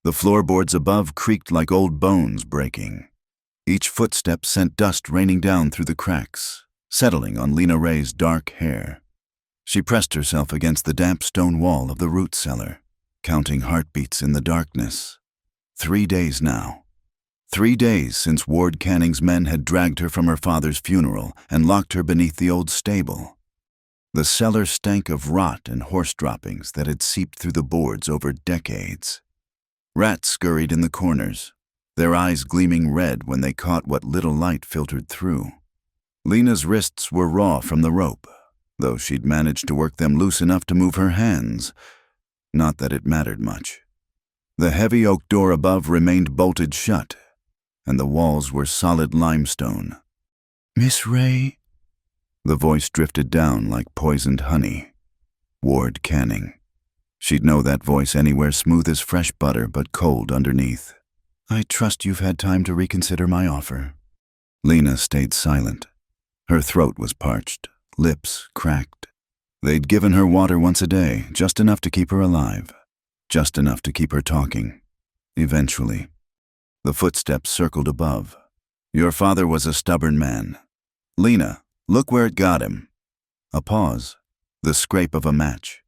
The floorboards above creaked like old bones breaking. Each footstep sent dust raining down through the cracks, settling on Lena Ray's dark hair. She pressed herself against the damp stone wall of the root cellar, counting heartbeats in the darkness. 3 days now. 3 days since Ward Canning's men had dragged her from her father's funeral and locked her beneath the old stable. The cellar stank of rot and horse droppings that had seeped through the boards over decades. Rats scurried in the corners, their eyes gleaming red when they caught what little light filtered through. Lena's wrists were raw from the rope, though she'd managed to work them loose enough to move her hands. Not that it mattered much. The heavy oak door above remained bolted shut, and the walls were solid limestone. "Miss Ray?" The voice drifted down like poisoned honey. Ward Canning. She'd know that voice anywhere, smooth as fresh butter but cold underneath. "I trust you've had time to reconsider my offer." Lena stayed silent. Her throat was parched, lips cracked. They'd given her water once a day, just enough to keep her alive, just enough to keep her talking. Eventually. The footsteps circled above. "Your father was a stubborn man. Lena, look where it got him." A pause, the scrape of a match.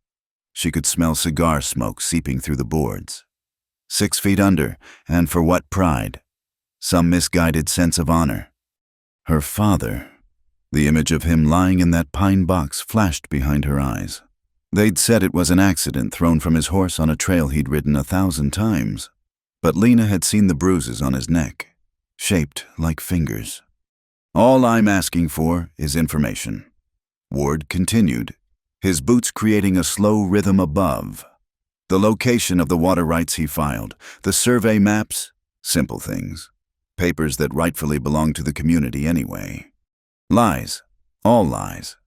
She could smell cigar smoke seeping through the boards. 6 feet under, and for what pride? Some misguided sense of honor. Her father. The image of him lying in that pine box flashed behind her eyes. They'd said it was an accident thrown from his horse on a trail he'd ridden 1,000 times. But Lena had seen the bruises on his neck, shaped like fingers. "All I'm asking for is information," Ward continued, his boots creating a slow rhythm above. The location of the water rights he filed, the survey maps, simple things. Papers that rightfully belonged to the community anyway. Lies, all lies.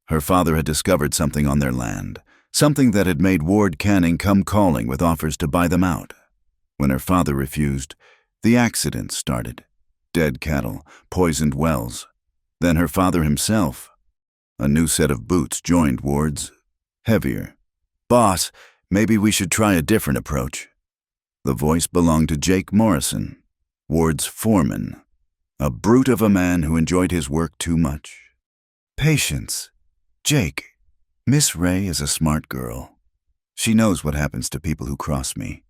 Her father had discovered something on their land, something that had made Ward Canning come calling with offers to buy them out. When her father refused, the accident started. Dead cattle, poisoned wells. Then her father himself. A new set of boots joined Ward's. Heavier. "Boss, maybe we should try a different approach." The voice belonged to Jake Morrison, Ward's foreman. A brute of a man who enjoyed his work too much. "Patience. Jake, Miss Ray is a smart girl. She knows what happens to people who cross me."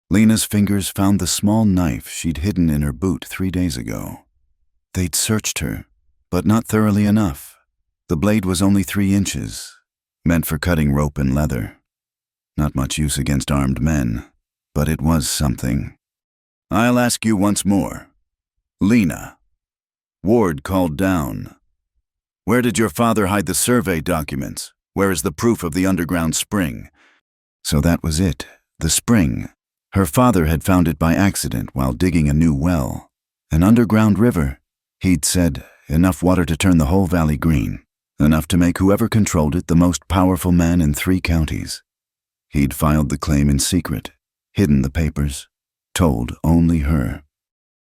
Lena's fingers found the small knife she'd hidden in her boot 3 days ago. They'd searched her, but not thoroughly enough. The blade was only 3 inches, meant for cutting rope and leather. Not much use against armed men, but it was something. "I'll ask you once more. Lena." Ward called down. "Where did your father hide the survey documents? Where is the proof of the underground spring?" So that was it, the spring. Her father had found it by accident while digging a new well. An underground river, he'd said, enough water to turn the whole valley green, enough to make whoever controlled it the most powerful man in 3 counties. He'd filed the claim in secret, hidden the papers, told only her.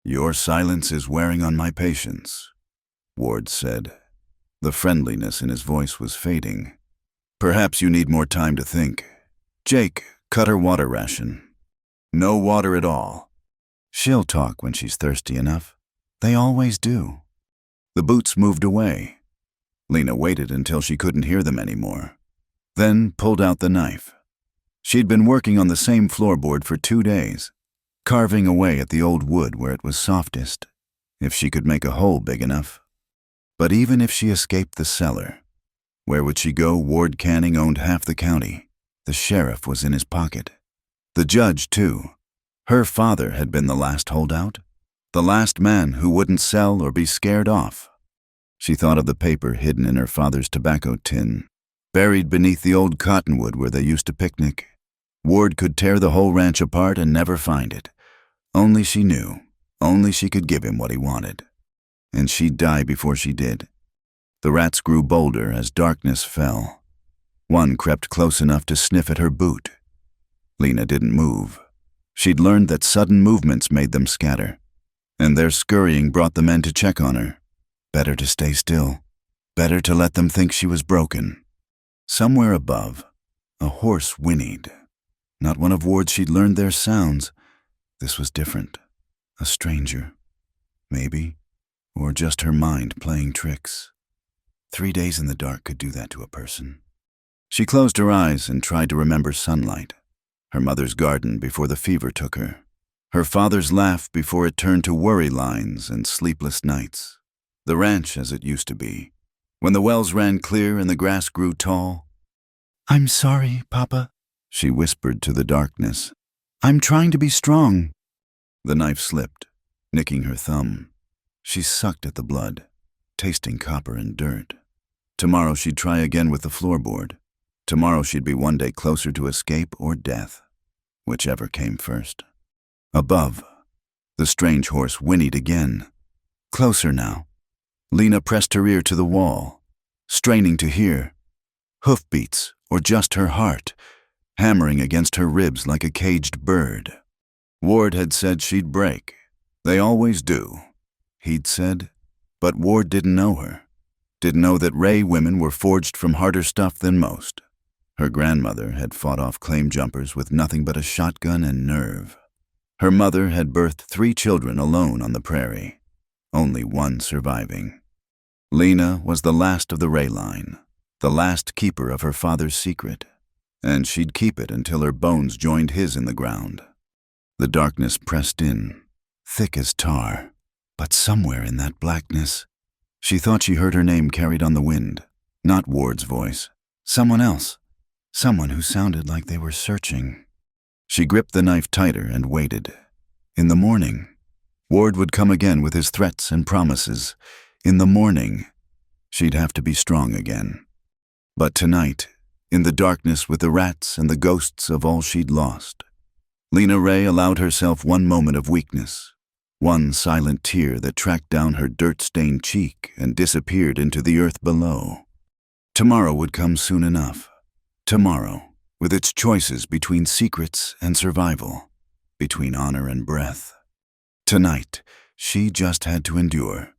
"Your silence is wearing on my patience," Ward said. The friendliness in his voice was fading. "Perhaps you need more time to think. Jake, cut her water ration. No water at all." "She'll talk when she's thirsty enough. They always do." The boots moved away. Lena waited until she couldn't hear them anymore, then pulled out the knife. She'd been working on the same floorboard for 2 days, carving away at the old wood where it was softest, if she could make a hole big enough. But even if she escaped the cellar, where would she go? Ward Canning owned half the county. The sheriff was in his pocket. The judge, too. Her father had been the last holdout, the last man who wouldn't sell or be scared off. She thought of the paper hidden in her father's tobacco tin, buried beneath the old cottonwood where they used to picnic. Ward could tear the whole ranch apart and never find it. Only she knew, only she could give him what he wanted. And she'd die before she did. The rats grew bolder as darkness fell. One crept close enough to sniff at her boot. Lena didn't move. She'd learned that sudden movements made them scatter, and their scurrying brought the men to check on her. Better to stay still. Better to let them think she was broken. Somewhere above, a horse whinnied. Not one of Ward's she'd learned their sounds, This was different. A stranger. Maybe. Or just her mind playing tricks. 3 days in the dark could do that to a person. She closed her eyes and tried to remember sunlight. Her mother's garden before the fever took her. Her father's laugh before it turned to worry lines and sleepless nights. The ranch as it used to be, when the wells ran clear and the grass grew tall. "I'm sorry, Papa," she whispered to the darkness. "I'm trying to be strong." The knife slipped, nicking her thumb. She sucked at the blood, tasting copper and dirt. Tomorrow she'd try again with the floorboard. Tomorrow she'd be one day closer to escape or death, whichever came first. Above, the strange horse whinnied again. Closer now. Lena pressed her ear to the wall, straining to hear. Hoofbeats, or just her heart, hammering against her ribs like a caged bird. Ward had said she'd break. They always do, he'd said. But Ward didn't know her. Didn't know that Ray women were forged from harder stuff than most. Her grandmother had fought off claim jumpers with nothing but a shotgun and nerve. Her mother had birthed 3 children alone on the prairie, only one surviving. Lena was the last of the Ray line, the last keeper of her father's secret, and she'd keep it until her bones joined his in the ground. The darkness pressed in, thick as tar, but somewhere in that blackness, she thought she heard her name carried on the wind, not Ward's voice, someone else, someone who sounded like they were searching. She gripped the knife tighter and waited. In the morning, Ward would come again with his threats and promises. In the morning, she'd have to be strong again. But tonight, in the darkness with the rats and the ghosts of all she'd lost, Lena Ray allowed herself one moment of weakness, one silent tear that tracked down her dirt-stained cheek and disappeared into the earth below. Tomorrow would come soon enough. Tomorrow, with its choices between secrets and survival, between honor and breath. Tonight, she just had to endure.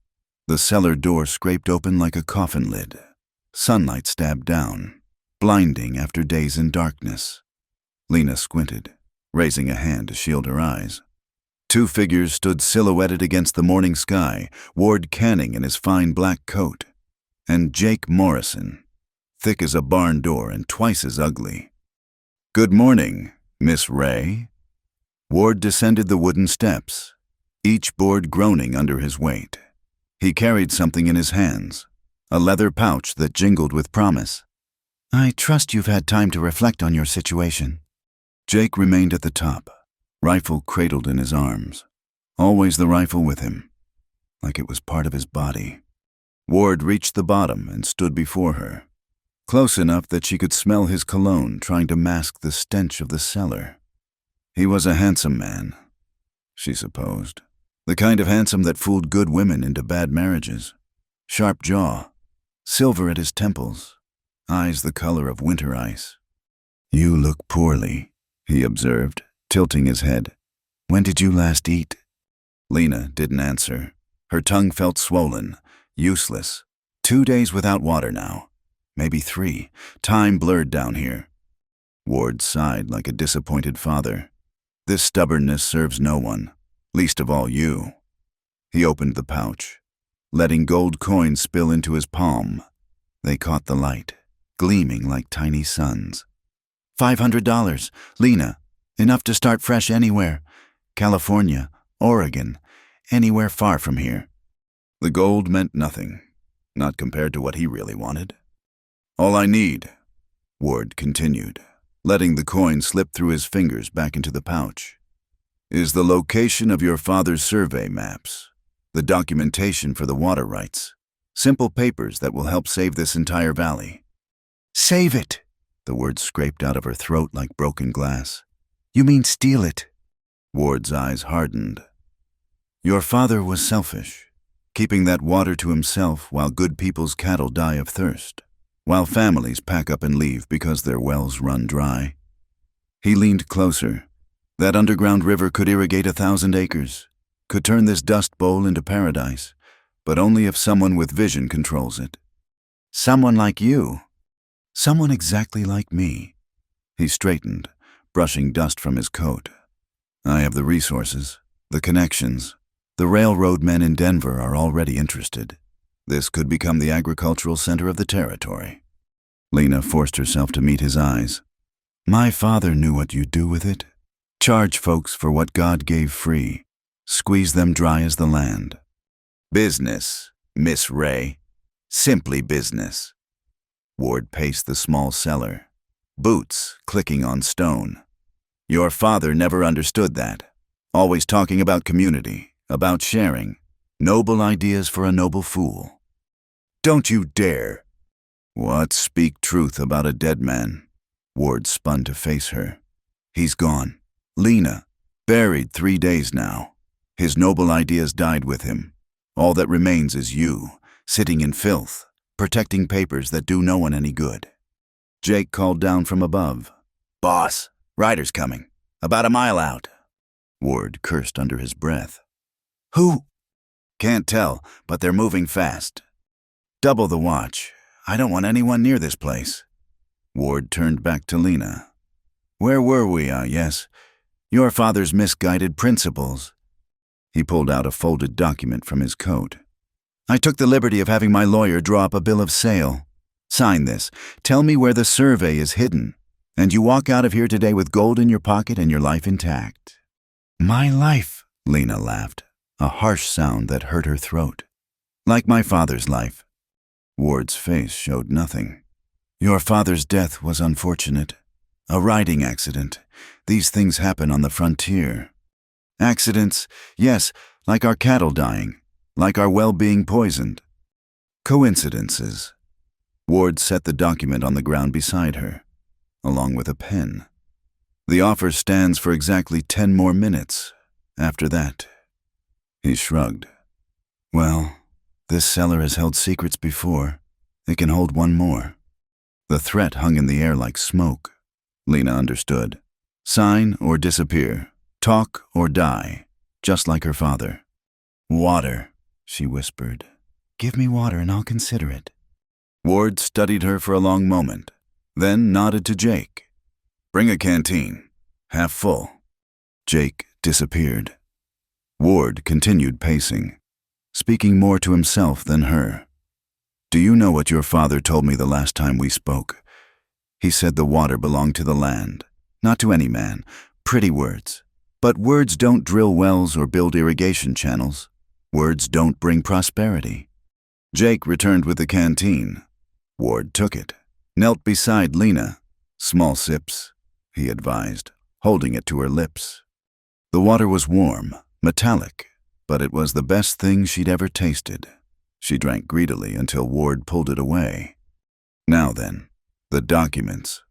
The cellar door scraped open like a coffin lid. Sunlight stabbed down, blinding after days in darkness. Lena squinted, raising a hand to shield her eyes. 2 figures stood silhouetted against the morning sky, Ward Canning in his fine black coat, and Jake Morrison, thick as a barn door and twice as ugly. "Good morning, Miss Ray." Ward descended the wooden steps, each board groaning under his weight. He carried something in his hands, a leather pouch that jingled with promise. "I trust you've had time to reflect on your situation." Jake remained at the top, rifle cradled in his arms. Always the rifle with him, like it was part of his body. Ward reached the bottom and stood before her, close enough that she could smell his cologne trying to mask the stench of the cellar. He was a handsome man, she supposed. The kind of handsome that fooled good women into bad marriages. Sharp jaw, silver at his temples, eyes the color of winter ice. "You look poorly," he observed, tilting his head. "When did you last eat?" Lena didn't answer. Her tongue felt swollen, useless. 2 days without water now. Maybe 3. Time blurred down here. Ward sighed like a disappointed father. "This stubbornness serves no one, least of all you." He opened the pouch, letting gold coins spill into his palm. They caught the light, gleaming like tiny suns. $500, Lena. Enough to start fresh anywhere. California, Oregon, anywhere far from here. The gold meant nothing, not compared to what he really wanted. "All I need," Ward continued, letting the coin slip through his fingers back into the pouch, "is the location of your father's survey maps, the documentation for the water rights, simple papers that will help save this entire valley." "Save it!" The words scraped out of her throat like broken glass. "You mean steal it?" Ward's eyes hardened. "Your father was selfish, keeping that water to himself while good people's cattle die of thirst, while families pack up and leave because their wells run dry." He leaned closer. "That underground river could irrigate 1,000 acres, could turn this dust bowl into paradise, but only if someone with vision controls it." "Someone like you." "Someone exactly like me." He straightened, brushing dust from his coat. I have the resources, the connections. The railroad men in Denver are already interested. This could become the agricultural center of the territory. Lena forced herself to meet his eyes. My father knew what you'd do with it. Charge folks for what God gave free. Squeeze them dry as the land. Business, Miss Ray. Simply business. Ward paced the small cellar. Boots clicking on stone. Your father never understood that. Always talking about community, about sharing. Noble ideas for a noble fool. Don't you dare. What? Speak truth about a dead man? Ward spun to face her. He's gone. Lena, buried 3 days now. His noble ideas died with him. All that remains is you, sitting in filth, protecting papers that do no one any good. Jake called down from above. Boss, rider's coming. About a mile out. Ward cursed under his breath. Who? Can't tell, but they're moving fast. Double the watch. I don't want anyone near this place. Ward turned back to Lena. Where were we? Yes. Your father's misguided principles. He pulled out a folded document from his coat. I took the liberty of having my lawyer draw up a bill of sale. Sign this. Tell me where the survey is hidden. And you walk out of here today with gold in your pocket and your life intact. My life, Lena laughed, a harsh sound that hurt her throat. Like my father's life. Ward's face showed nothing. Your father's death was unfortunate. A riding accident. These things happen on the frontier. Accidents, yes, like our cattle dying, like our well being poisoned. Coincidences. Ward set the document on the ground beside her, along with a pen. The offer stands for exactly 10 more minutes. After that, he shrugged. Well, this cellar has held secrets before. It can hold one more. The threat hung in the air like smoke. Lena understood. Sign or disappear. Talk or die. Just like her father. Water, she whispered. Give me water and I'll consider it. Ward studied her for a long moment, then nodded to Jake. Bring a canteen. Half full. Jake disappeared. Ward continued pacing, speaking more to himself than her. Do you know what your father told me the last time we spoke? He said the water belonged to the land, not to any man. Pretty words. But words don't drill wells or build irrigation channels. Words don't bring prosperity. Jake returned with the canteen. Ward took it, knelt beside Lena. Small sips, he advised, holding it to her lips. The water was warm, metallic, but it was the best thing she'd ever tasted. She drank greedily until Ward pulled it away. Now then, the documents.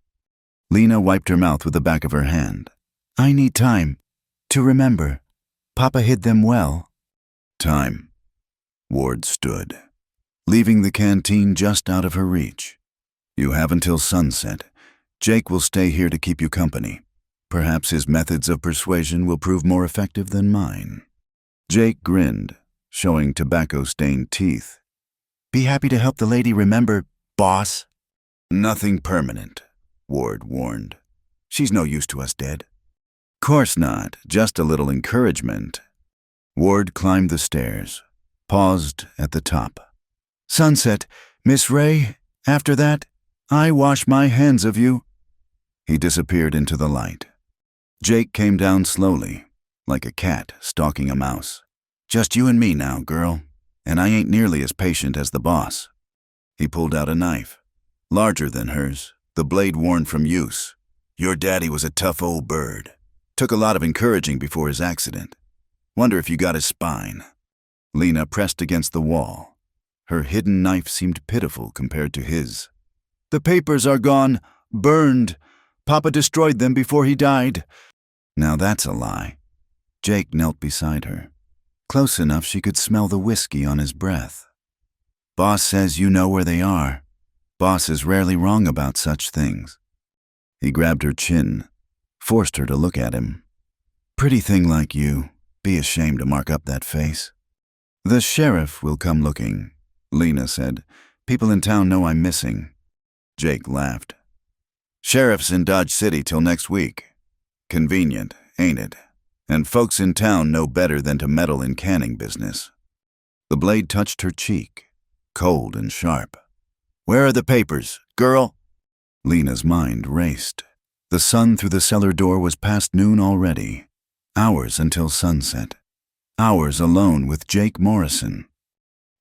Lena wiped her mouth with the back of her hand. I need time. To remember. Papa hid them well. Time. Ward stood, leaving the canteen just out of her reach. You have until sunset. Jake will stay here to keep you company. Perhaps his methods of persuasion will prove more effective than mine. Jake grinned, showing tobacco-stained teeth. Be happy to help the lady remember, boss. Nothing permanent, Ward warned. She's no use to us dead. Course not, just a little encouragement. Ward climbed the stairs, paused at the top. Sunset, Miss Ray, after that, I wash my hands of you. He disappeared into the light. Jake came down slowly, like a cat stalking a mouse. Just you and me now, girl, and I ain't nearly as patient as the boss. He pulled out a knife, larger than hers, the blade worn from use. Your daddy was a tough old bird. Took a lot of encouraging before his accident. Wonder if you got his spine. Lena pressed against the wall. Her hidden knife seemed pitiful compared to his. The papers are gone, burned. Papa destroyed them before he died. Now that's a lie. Jake knelt beside her, close enough she could smell the whiskey on his breath. Boss says you know where they are. Boss is rarely wrong about such things. He grabbed her chin, forced her to look at him. Pretty thing like you, be ashamed to mark up that face. The sheriff will come looking, Lena said. People in town know I'm missing. Jake laughed. Sheriff's in Dodge City till next week. Convenient, ain't it? And folks in town know better than to meddle in canning business. The blade touched her cheek, cold and sharp. "Where are the papers, girl?" Lena's mind raced. The sun through the cellar door was past noon already. Hours until sunset. Hours alone with Jake Morrison.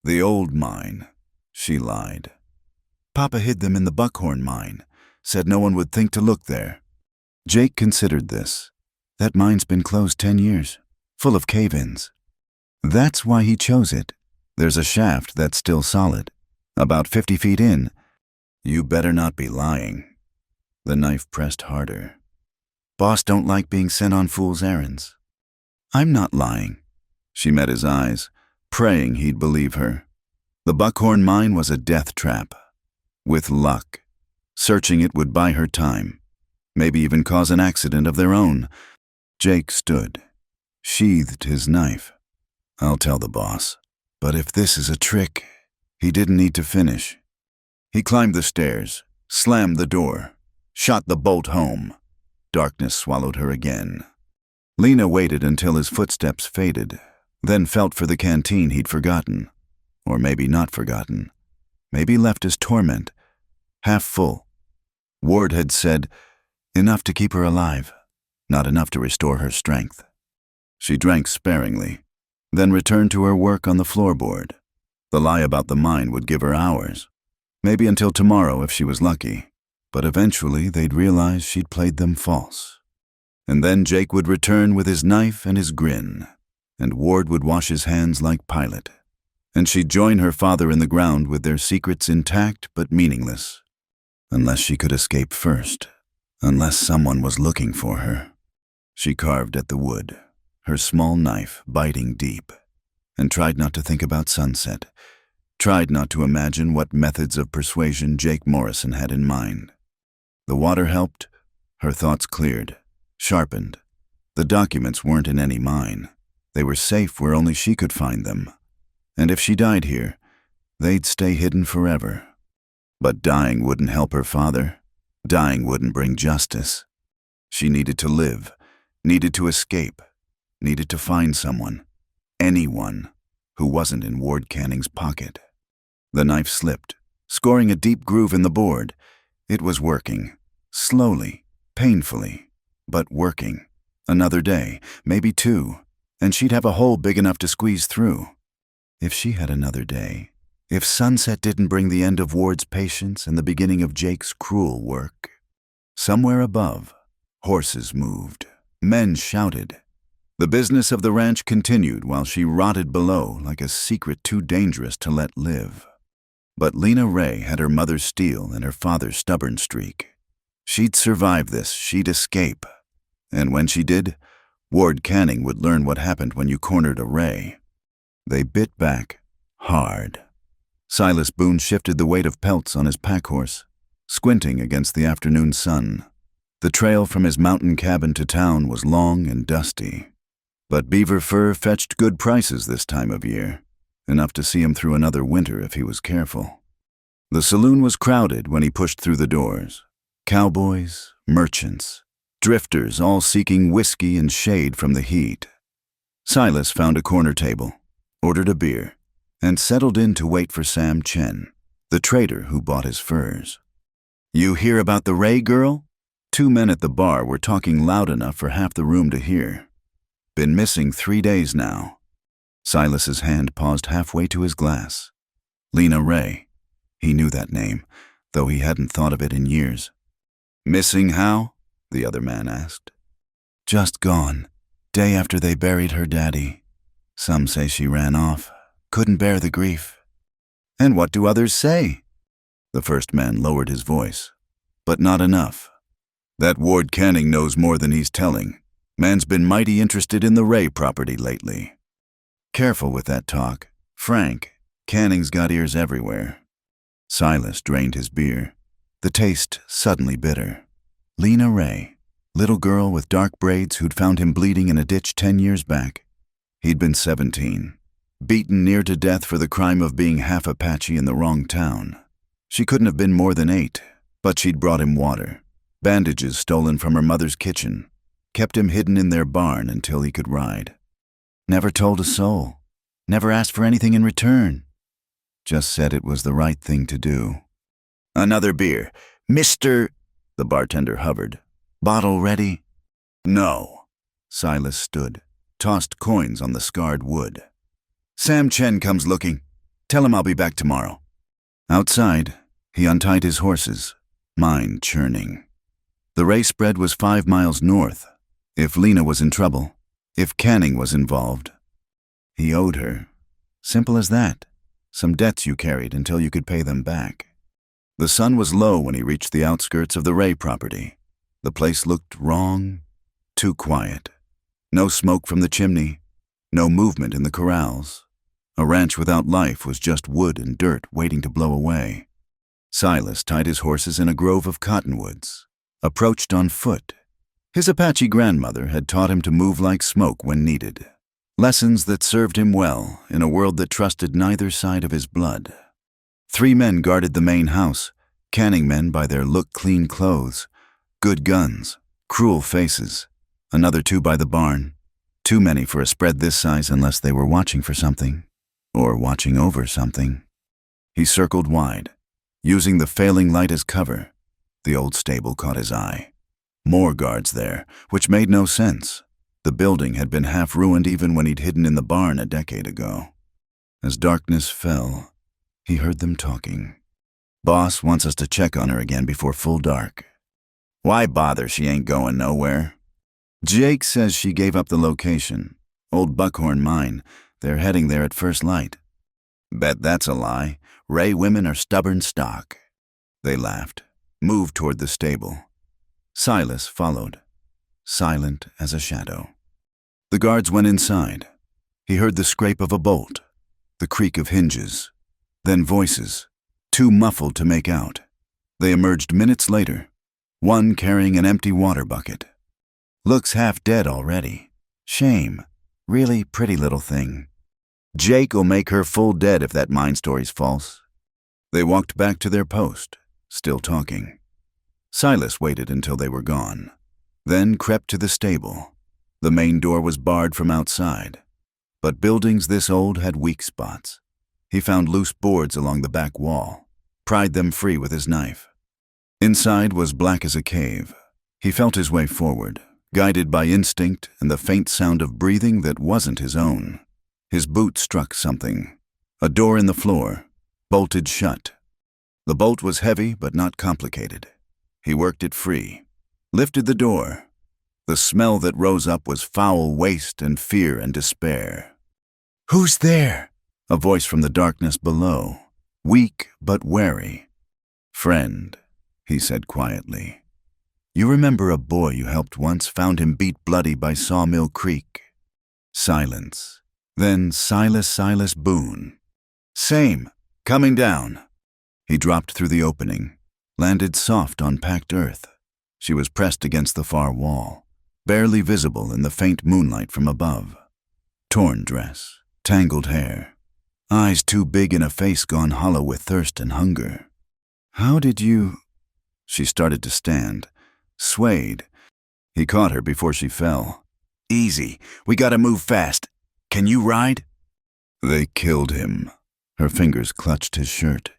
"The old mine," she lied. "Papa hid them in the Buckhorn mine. Said no one would think to look there." Jake considered this. That mine's been closed 10 years, full of cave-ins. That's why he chose it. There's a shaft that's still solid, about 50 feet in. "You better not be lying." The knife pressed harder. "Boss don't like being sent on fool's errands." "I'm not lying." She met his eyes, praying he'd believe her. The Buckhorn mine was a death trap. With luck, searching it would buy her time, maybe even cause an accident of their own. Jake stood, sheathed his knife. "I'll tell the boss. But if this is a trick..." He didn't need to finish. He climbed the stairs, slammed the door, shot the bolt home. Darkness swallowed her again. Lena waited until his footsteps faded, then felt for the canteen he'd forgotten. Or maybe not forgotten. Maybe left as torment. Half full. Ward had said, enough to keep her alive, not enough to restore her strength. She drank sparingly, then returned to her work on the floorboard. The lie about the mine would give her hours, maybe until tomorrow if she was lucky, but eventually they'd realize she'd played them false. And then Jake would return with his knife and his grin, and Ward would wash his hands like Pilate, and she'd join her father in the ground with their secrets intact but meaningless. Unless she could escape first, unless someone was looking for her. She carved at the wood, her small knife biting deep, and tried not to think about sunset, tried not to imagine what methods of persuasion Jake Morrison had in mind. The water helped, her thoughts cleared, sharpened. The documents weren't in any mine. They were safe where only she could find them. And if she died here, they'd stay hidden forever. But dying wouldn't help her father. Dying wouldn't bring justice. She needed to live, needed to escape, needed to find someone, anyone, who wasn't in Ward Canning's pocket. The knife slipped, scoring a deep groove in the board. It was working, slowly, painfully, but working. Another day, maybe 2, and she'd have a hole big enough to squeeze through. If she had another day, if sunset didn't bring the end of Ward's patience and the beginning of Jake's cruel work. Somewhere above, horses moved, men shouted. The business of the ranch continued while she rotted below like a secret too dangerous to let live. But Lena Ray had her mother's steel and her father's stubborn streak. She'd survive this, she'd escape. And when she did, Ward Canning would learn what happened when you cornered a Ray. They bit back, hard. Silas Boone shifted the weight of pelts on his pack horse, squinting against the afternoon sun. The trail from his mountain cabin to town was long and dusty. But beaver fur fetched good prices this time of year, enough to see him through another winter if he was careful. The saloon was crowded when he pushed through the doors. Cowboys, merchants, drifters all seeking whiskey and shade from the heat. Silas found a corner table, ordered a beer, and settled in to wait for Sam Chen, the trader who bought his furs. "You hear about the Ray girl?" 2 men at the bar were talking loud enough for half the room to hear. "Been missing 3 days now." Silas's hand paused halfway to his glass. Lena Ray. He knew that name, though he hadn't thought of it in years. "Missing how?" the other man asked. "Just gone. Day after they buried her daddy. Some say she ran off. Couldn't bear the grief." "And what do others say?" The first man lowered his voice. "But not enough. That Ward Canning knows more than he's telling. Man's been mighty interested in the Ray property lately." "Careful with that talk. Frank, Canning's got ears everywhere." Silas drained his beer, the taste suddenly bitter. Lena Ray, little girl with dark braids who'd found him bleeding in a ditch 10 years back. He'd been 17. Beaten near to death for the crime of being half Apache in the wrong town. She couldn't have been more than 8, but she'd brought him water, bandages stolen from her mother's kitchen, kept him hidden in their barn until he could ride. Never told a soul, never asked for anything in return. Just said it was the right thing to do. "Another beer. Mr. The bartender hovered. "Bottle ready?" "No." Silas stood, tossed coins on the scarred wood. "Sam Chen comes looking. Tell him I'll be back tomorrow." Outside, he untied his horses, mind churning. The race spread was 5 miles north. If Lena was in trouble, if Canning was involved, he owed her. Simple as that. Some debts you carried until you could pay them back. The sun was low when he reached the outskirts of the Ray property. The place looked wrong, too quiet. No smoke from the chimney, no movement in the corrals. A ranch without life was just wood and dirt waiting to blow away. Silas tied his horses in a grove of cottonwoods, approached on foot. His Apache grandmother had taught him to move like smoke when needed. Lessons that served him well in a world that trusted neither side of his blood. 3 men guarded the main house, Canning men by their look-clean clothes, good guns, cruel faces. Another 2 by the barn. Too many for a spread this size unless they were watching for something, or watching over something. He circled wide, using the failing light as cover. The old stable caught his eye. More guards there, which made no sense. The building had been half ruined even when he'd hidden in the barn a decade ago. As darkness fell, he heard them talking. "Boss wants us to check on her again before full dark." "Why bother? She ain't going nowhere." "Jake says she gave up the location. Old Buckhorn Mine. They're heading there at first light." "Bet that's a lie. Ray women are stubborn stock." They laughed, moved toward the stable. Silas followed, silent as a shadow. The guards went inside. He heard the scrape of a bolt, the creak of hinges, then voices, too muffled to make out. They emerged minutes later, one carrying an empty water bucket. "Looks half dead already. Shame. Really pretty little thing. Jake'll make her full dead if that mine story's false." They walked back to their post, still talking. Silas waited until they were gone, then crept to the stable. The main door was barred from outside, but buildings this old had weak spots. He found loose boards along the back wall, pried them free with his knife. Inside was black as a cave. He felt his way forward, guided by instinct and the faint sound of breathing that wasn't his own. His boot struck something. A door in the floor, bolted shut. The bolt was heavy but not complicated. He worked it free, lifted the door. The smell that rose up was foul waste and fear and despair. "Who's there?" A voice from the darkness below, weak but wary. "Friend," he said quietly. "You remember a boy you helped once found him beat bloody by Sawmill Creek?" Silence. Then Silas Boone. "Same. Coming down." He dropped through the opening, landed soft on packed earth. She was pressed against the far wall, barely visible in the faint moonlight from above. Torn dress, tangled hair, eyes too big in a face gone hollow with thirst and hunger. "How did you—" She started to stand, swayed. He caught her before she fell. "Easy. We gotta move fast. Can you ride?" "They killed him." Her fingers clutched his shirt.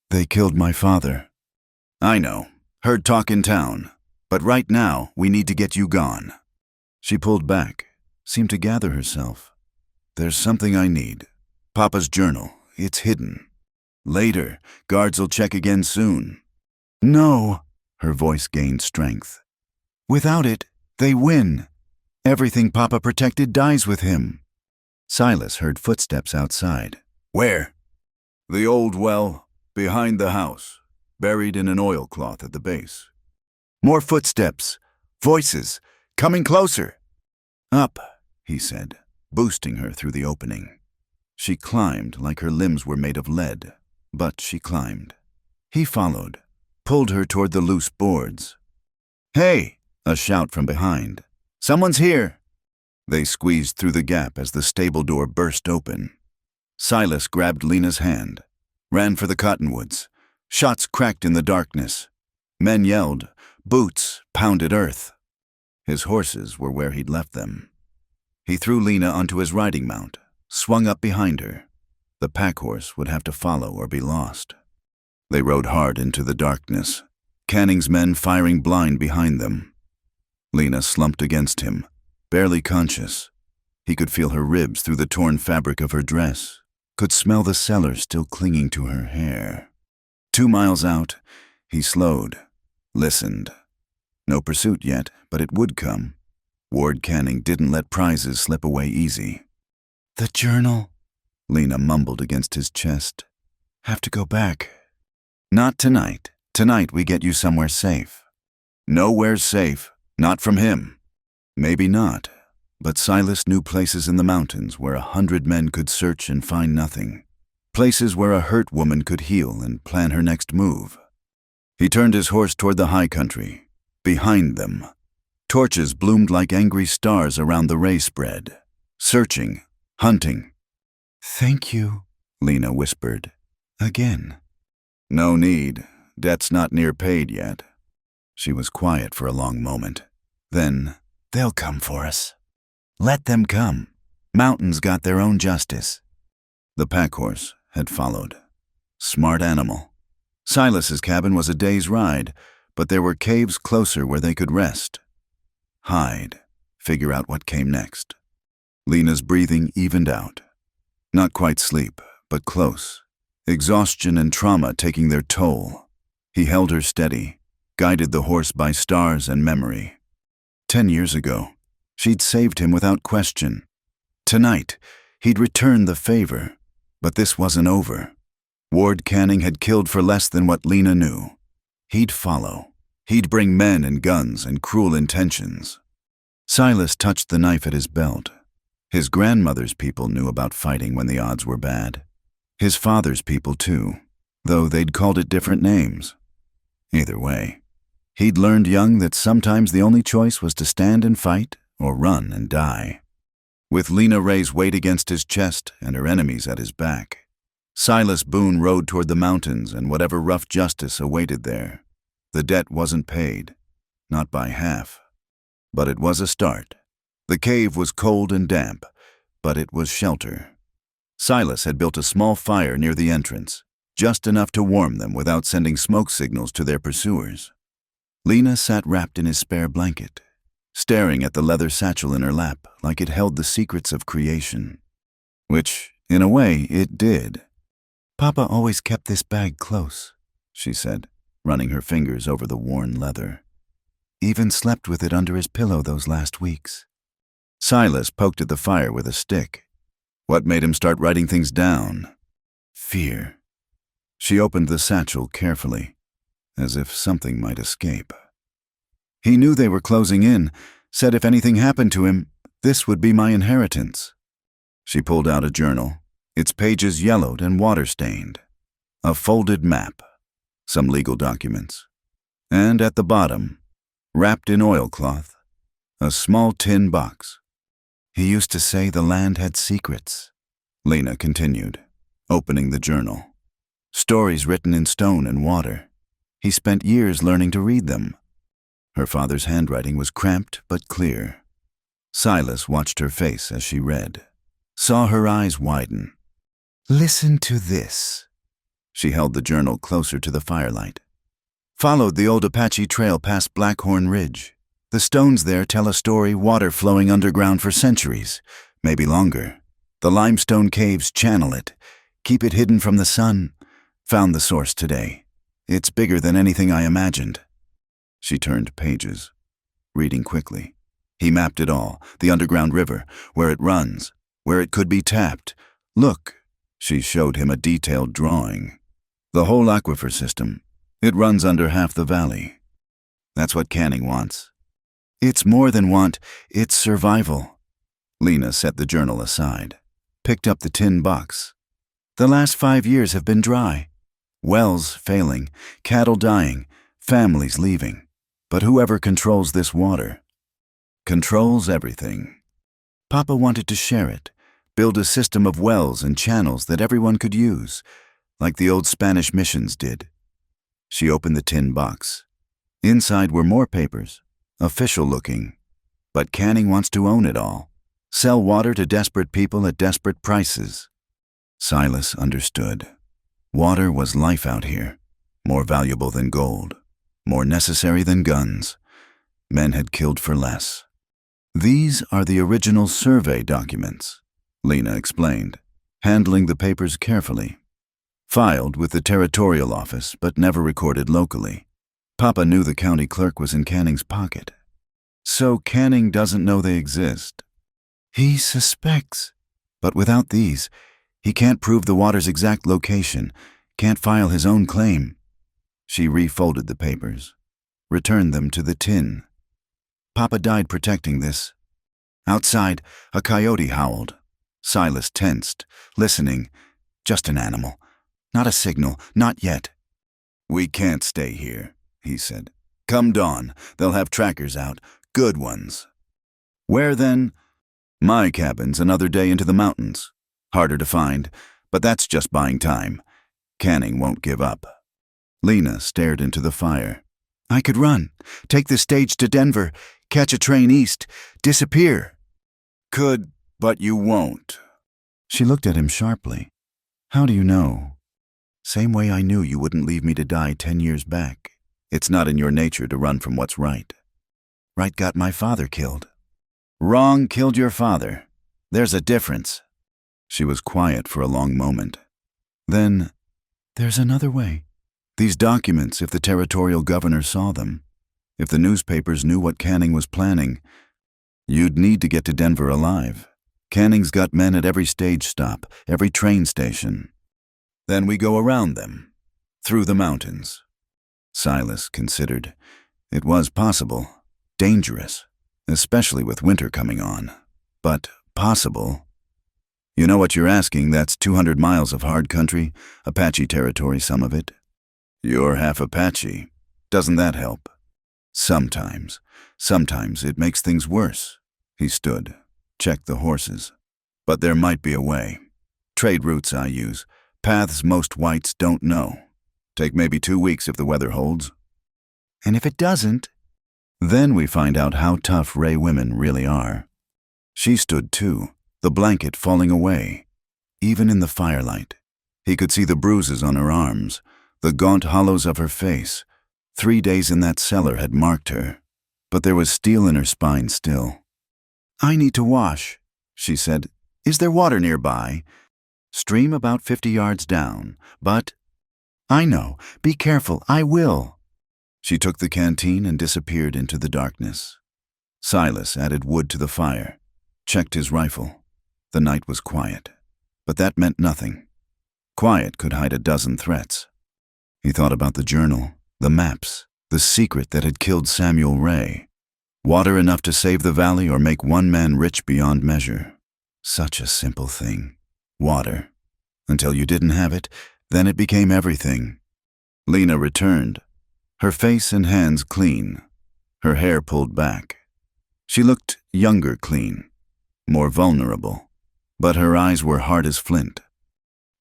"They killed my father." "I know. Heard talk in town. But right now, we need to get you gone." She pulled back, seemed to gather herself. "There's something I need. Papa's journal. It's hidden. Later. Guards'll check again soon." "No." Her voice gained strength. "Without it, they win. Everything Papa protected dies with him." Silas heard footsteps outside. "Where?" "The old well, behind the house, buried in an oilcloth at the base." More footsteps, voices, coming closer. "Up," he said, boosting her through the opening. She climbed like her limbs were made of lead, but she climbed. He followed, pulled her toward the loose boards. "Hey!" a shout from behind. "Someone's here!" They squeezed through the gap as the stable door burst open. Silas grabbed Lena's hand, ran for the cottonwoods. Shots cracked in the darkness. Men yelled. Boots pounded earth. His horses were where he'd left them. He threw Lena onto his riding mount, swung up behind her. The pack horse would have to follow or be lost. They rode hard into the darkness, Canning's men firing blind behind them. Lena slumped against him, barely conscious. He could feel her ribs through the torn fabric of her dress, could smell the cellar still clinging to her hair. 2 miles out, he slowed, listened. No pursuit yet, but it would come. Ward Canning didn't let prizes slip away easy. "The journal," Lena mumbled against his chest. "Have to go back." "Not tonight. Tonight we get you somewhere safe." "Nowhere's safe. Not from him." Maybe not, but Silas knew places in the mountains where 100 men could search and find nothing. Places where a hurt woman could heal and plan her next move. He turned his horse toward the high country. Behind them, torches bloomed like angry stars around the ray spread. Searching, hunting. "Thank you," Lena whispered. "Again." "No need. Debt's not near paid yet." She was quiet for a long moment. Then, "They'll come for us. Let them come. Mountains got their own justice." The pack horse had followed. Smart animal. Silas's cabin was a day's ride, but there were caves closer where they could rest. Hide. Figure out what came next. Lena's breathing evened out. Not quite sleep, but close. Exhaustion and trauma taking their toll. He held her steady, guided the horse by stars and memory. 10 years ago, she'd saved him without question. Tonight, he'd returned the favor, but this wasn't over. Ward Canning had killed for less than what Lena knew. He'd follow. He'd bring men and guns and cruel intentions. Silas touched the knife at his belt. His grandmother's people knew about fighting when the odds were bad. His father's people too, though they'd called it different names. Either way, he'd learned young that sometimes the only choice was to stand and fight or run and die. With Lena Ray's weight against his chest and her enemies at his back, Silas Boone rode toward the mountains and whatever rough justice awaited there. The debt wasn't paid, not by half. But it was a start. The cave was cold and damp, but it was shelter. Silas had built a small fire near the entrance, just enough to warm them without sending smoke signals to their pursuers. Lena sat wrapped in his spare blanket, staring at the leather satchel in her lap like it held the secrets of creation. Which, in a way, it did. "Papa always kept this bag close," she said, running her fingers over the worn leather. "Even slept with it under his pillow those last weeks." Silas poked at the fire with a stick. What made him start writing things down? Fear. She opened the satchel carefully, as if something might escape. "He knew they were closing in, said if anything happened to him, this would be my inheritance." She pulled out a journal, its pages yellowed and water-stained. A folded map, some legal documents. And at the bottom, wrapped in oilcloth, a small tin box. "He used to say the land had secrets," Lena continued, opening the journal. "Stories written in stone and water. He spent years learning to read them." Her father's handwriting was cramped but clear. Silas watched her face as she read, saw her eyes widen. "Listen to this." She held the journal closer to the firelight. "Followed the old Apache trail past Blackhorn Ridge. The stones there tell a story, water flowing underground for centuries, maybe longer. The limestone caves channel it, keep it hidden from the sun. Found the source today. It's bigger than anything I imagined." She turned pages, reading quickly. He mapped it all, the underground river, where it runs, where it could be tapped. "Look," she showed him a detailed drawing. "The whole aquifer system. It runs under half the valley. That's what Canning wants." "It's more than want, it's survival." Lena set the journal aside, picked up the tin box. "The last 5 years have been dry. Wells failing, cattle dying, families leaving. But whoever controls this water controls everything. Papa wanted to share it, build a system of wells and channels that everyone could use, like the old Spanish missions did." She opened the tin box. Inside were more papers, official looking, But Canning wants to own it all. Sell water to desperate people at desperate prices. Silas understood. Water was life out here, more valuable than gold, more necessary than guns. Men had killed for less. These are the original survey documents, Lena explained, handling the papers carefully. Filed with the territorial office, but never recorded locally. Papa knew the county clerk was in Canning's pocket. So Canning doesn't know they exist. He suspects. But without these, he can't prove the water's exact location, can't file his own claim. She refolded the papers, returned them to the tin. Papa died protecting this. Outside, a coyote howled. Silas tensed, listening. Just an animal. Not a signal, not yet. We can't stay here, he said. Come dawn, they'll have trackers out, good ones. Where then? My cabin's another day into the mountains. Harder to find, but that's just buying time. Canning won't give up. Lena stared into the fire. I could run, take the stage to Denver, catch a train east, disappear. Could, but you won't. She looked at him sharply. How do you know? Same way I knew you wouldn't leave me to die 10 years back. It's not in your nature to run from what's right. Right got my father killed. Wrong killed your father. There's a difference. She was quiet for a long moment. Then, there's another way. These documents, if the territorial governor saw them, if the newspapers knew what Canning was planning, you'd need to get to Denver alive. Canning's got men at every stage stop, every train station. Then we go around them, through the mountains. Silas considered. It was possible, dangerous, especially with winter coming on, but possible. You know what you're asking, that's 200 miles of hard country, Apache territory, some of it. You're half Apache. Doesn't that help? Sometimes it makes things worse. He stood, checked the horses. But there might be a way. Trade routes I use, paths most whites don't know. Take maybe 2 weeks if the weather holds. And if it doesn't? Then we find out how tough Ray women really are. She stood too, the blanket falling away. Even in the firelight, he could see the bruises on her arms, the gaunt hollows of her face. 3 days in that cellar had marked her, but there was steel in her spine still. I need to wash, she said. Is there water nearby? Stream about 50 yards down, but... I know. Be careful. I will. She took the canteen and disappeared into the darkness. Silas added wood to the fire, checked his rifle. The night was quiet, but that meant nothing. Quiet could hide a dozen threats. He thought about the journal, the maps, the secret that had killed Samuel Ray. Water enough to save the valley or make one man rich beyond measure. Such a simple thing. Water. Until you didn't have it, then it became everything. Lena returned, her face and hands clean, her hair pulled back. She looked younger clean, more vulnerable, but her eyes were hard as flint.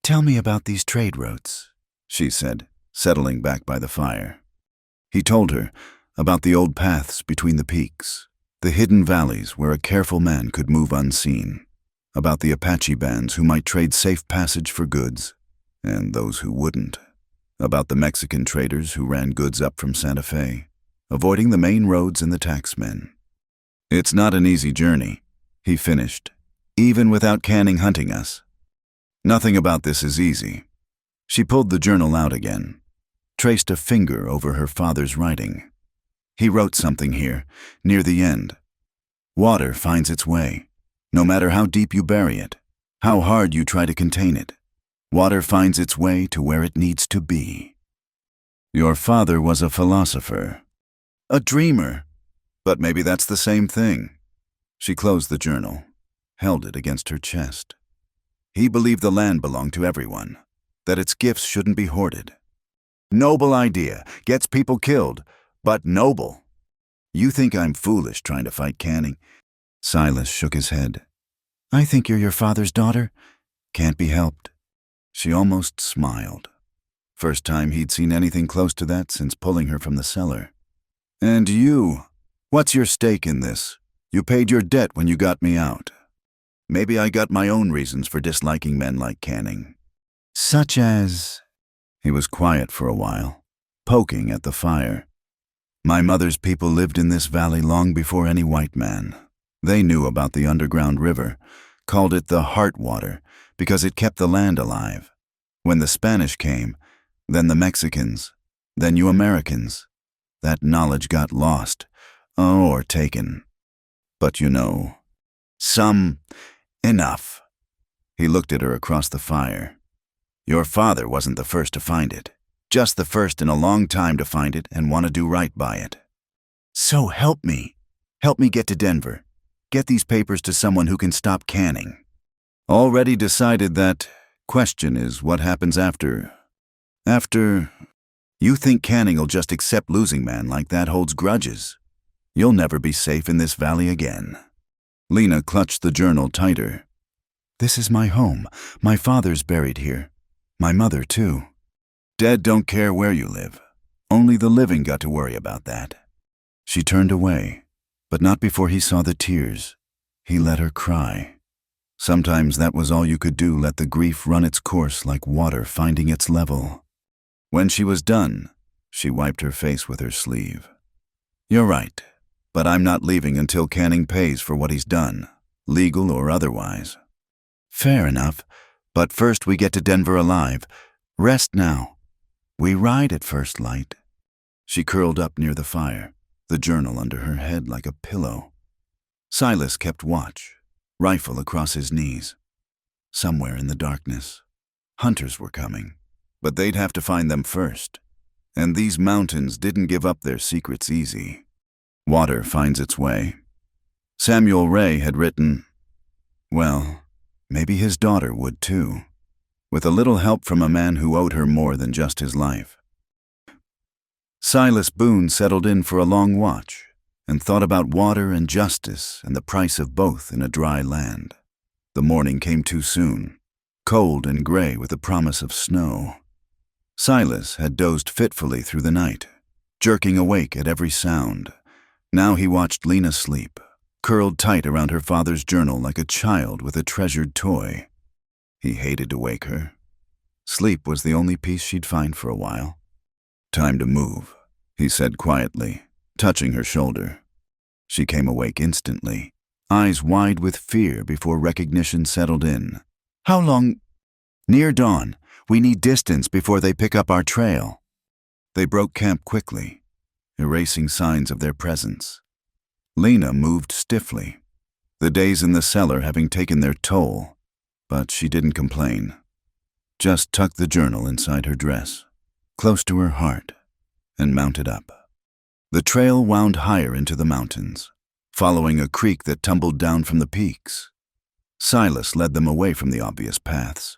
Tell me about these trade routes, she said, settling back by the fire. He told her about the old paths between the peaks, the hidden valleys where a careful man could move unseen, about the Apache bands who might trade safe passage for goods, and those who wouldn't, about the Mexican traders who ran goods up from Santa Fe, avoiding the main roads and the taxmen. It's not an easy journey, he finished, even without Canning hunting us. Nothing about this is easy. She pulled the journal out again, traced a finger over her father's writing. He wrote something here, near the end. Water finds its way, no matter how deep you bury it, how hard you try to contain it. Water finds its way to where it needs to be. Your father was a philosopher, a dreamer, but maybe that's the same thing. She closed the journal, held it against her chest. He believed the land belonged to everyone, that its gifts shouldn't be hoarded. Noble idea, gets people killed, but noble. You think I'm foolish trying to fight Canning? Silas shook his head. I think you're your father's daughter. Can't be helped. She almost smiled. First time he'd seen anything close to that since pulling her from the cellar. And you, what's your stake in this? You paid your debt when you got me out. Maybe I got my own reasons for disliking men like Canning. Such as... He was quiet for a while, poking at the fire. My mother's people lived in this valley long before any white man. They knew about the underground river, called it the Heart Water, because it kept the land alive. When the Spanish came, then the Mexicans, then you Americans, that knowledge got lost, or taken. But you know, enough. He looked at her across the fire. Your father wasn't the first to find it, just the first in a long time to find it and want to do right by it. So help me get to Denver. Get these papers to someone who can stop Canning. Already decided that question is what happens after. You think Canning'll just accept losing man like that holds grudges? You'll never be safe in this valley again. Lena clutched the journal tighter. This is my home. My father's buried here. My mother, too. Dead don't care where you live. Only the living got to worry about that. She turned away, but not before he saw the tears. He let her cry. Sometimes that was all you could do, let the grief run its course like water finding its level. When she was done, she wiped her face with her sleeve. You're right, but I'm not leaving until Canning pays for what he's done, legal or otherwise. Fair enough, but first we get to Denver alive. Rest now. We ride at first light. She curled up near the fire, the journal under her head like a pillow. Silas kept watch, rifle across his knees. Somewhere in the darkness, hunters were coming, but they'd have to find them first. And these mountains didn't give up their secrets easy. Water finds its way. Samuel Ray had written, well, maybe his daughter would too, with a little help from a man who owed her more than just his life. Silas Boone settled in for a long watch and thought about water and justice and the price of both in a dry land. The morning came too soon, cold and gray with the promise of snow. Silas had dozed fitfully through the night, jerking awake at every sound. Now he watched Lena sleep, curled tight around her father's journal like a child with a treasured toy. He hated to wake her. Sleep was the only peace she'd find for a while. Time to move, he said quietly, touching her shoulder. She came awake instantly, eyes wide with fear before recognition settled in. How long? Near dawn. We need distance before they pick up our trail. They broke camp quickly, erasing signs of their presence. Lena moved stiffly, the days in the cellar having taken their toll, but she didn't complain. Just tucked the journal inside her dress, close to her heart, and mounted up. The trail wound higher into the mountains, following a creek that tumbled down from the peaks. Silas led them away from the obvious paths,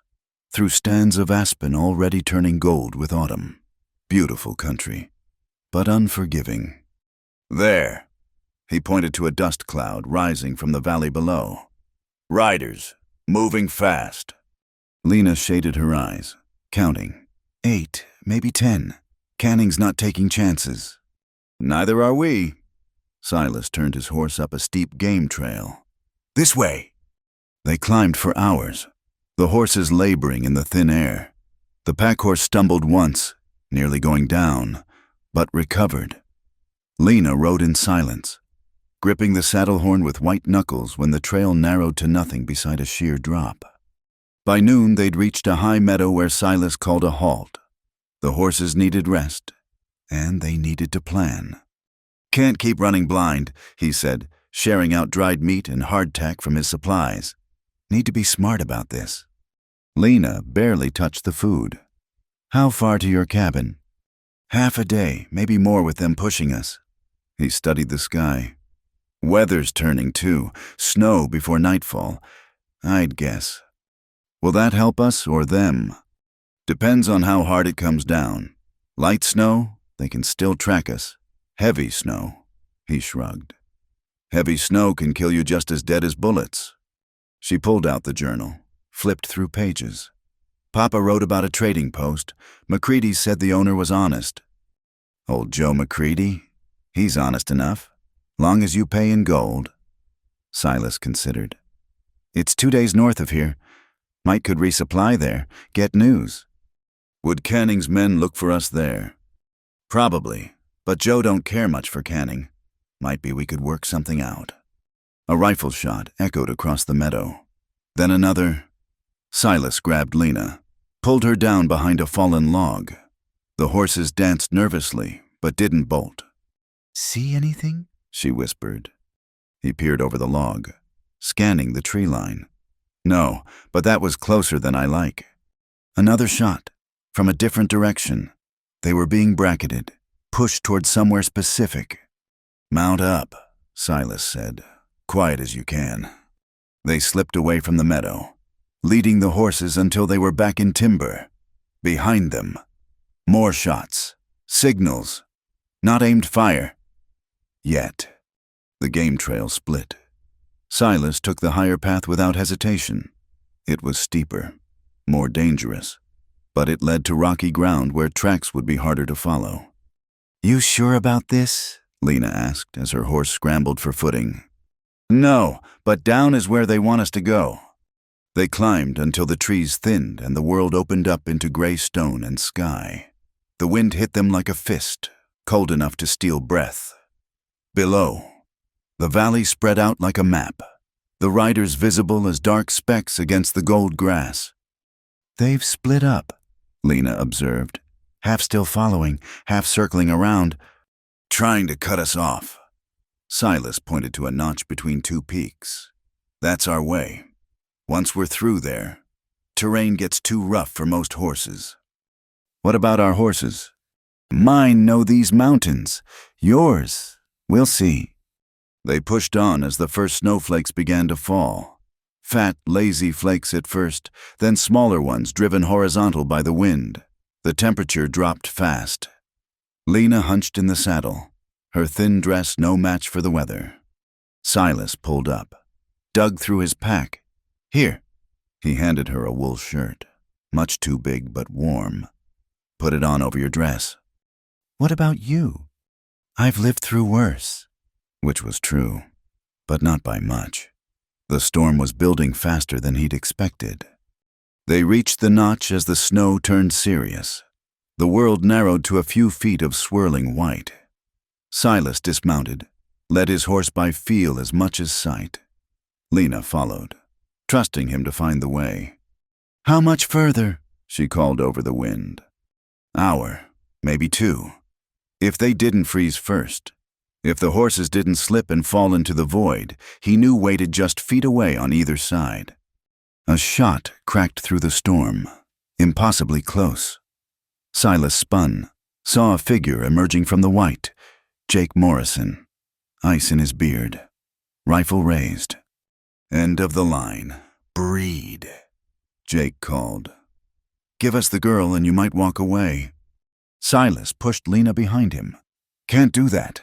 through stands of aspen already turning gold with autumn. Beautiful country, but unforgiving. There, he pointed to a dust cloud rising from the valley below. Riders, moving fast. Lena shaded her eyes, counting. 8, maybe 10. Canning's not taking chances. Neither are we. Silas turned his horse up a steep game trail. This way. They climbed for hours, the horses laboring in the thin air. The pack horse stumbled once, nearly going down, but recovered. Lena rode in silence, gripping the saddle horn with white knuckles when the trail narrowed to nothing beside a sheer drop. By noon, they'd reached a high meadow where Silas called a halt. The horses needed rest, and they needed to plan. Can't keep running blind, he said, sharing out dried meat and hardtack from his supplies. Need to be smart about this. Lena barely touched the food. How far to your cabin? Half a day, maybe more with them pushing us. He studied the sky. Weather's turning too, snow before nightfall, I'd guess. Will that help us or them? Depends on how hard it comes down. Light snow, they can still track us. Heavy snow, he shrugged. Heavy snow can kill you just as dead as bullets. She pulled out the journal, flipped through pages. Papa wrote about a trading post. McCready said the owner was honest. Old Joe McCready? He's honest enough, long as you pay in gold. Silas considered. It's 2 days north of here. Might could resupply there, get news. Would Canning's men look for us there? Probably, but Joe don't care much for Canning. Might be we could work something out. A rifle shot echoed across the meadow. Then another. Silas grabbed Lena, pulled her down behind a fallen log. The horses danced nervously, but didn't bolt. See anything? She whispered. He peered over the log, scanning the tree line. No, but that was closer than I like. Another shot, from a different direction. They were being bracketed, pushed toward somewhere specific. Mount up, Silas said, quiet as you can. They slipped away from the meadow, leading the horses until they were back in timber. Behind them, more shots, signals, not aimed fire. Yet, the game trail split. Silas took the higher path without hesitation. It was steeper, more dangerous, but it led to rocky ground where tracks would be harder to follow. You sure about this? Lena asked as her horse scrambled for footing. No, but down is where they want us to go. They climbed until the trees thinned and the world opened up into gray stone and sky. The wind hit them like a fist, cold enough to steal breath. Below, the valley spread out like a map, the riders visible as dark specks against the gold grass. They've split up, Lena observed, half still following, half circling around, trying to cut us off. Silas pointed to a notch between two peaks. That's our way. Once we're through there, terrain gets too rough for most horses. What about our horses? Mine know these mountains. Yours, we'll see. They pushed on as the first snowflakes began to fall. Fat, lazy flakes at first, then smaller ones driven horizontal by the wind. The temperature dropped fast. Lena hunched in the saddle, her thin dress no match for the weather. Silas pulled up, dug through his pack. Here. He handed her a wool shirt, much too big but warm. Put it on over your dress. What about you? I've lived through worse. Which was true, but not by much. The storm was building faster than he'd expected. They reached the notch as the snow turned serious. The world narrowed to a few feet of swirling white. Silas dismounted, led his horse by feel as much as sight. Lena followed, trusting him to find the way. How much further? She called over the wind. Hour, maybe 2. If they didn't freeze first. If the horses didn't slip and fall into the void, he knew waited just feet away on either side. A shot cracked through the storm, impossibly close. Silas spun, saw a figure emerging from the white, Jake Morrison, ice in his beard, rifle raised. End of the line. Breed, Jake called. Give us the girl and you might walk away. Silas pushed Lena behind him. Can't do that.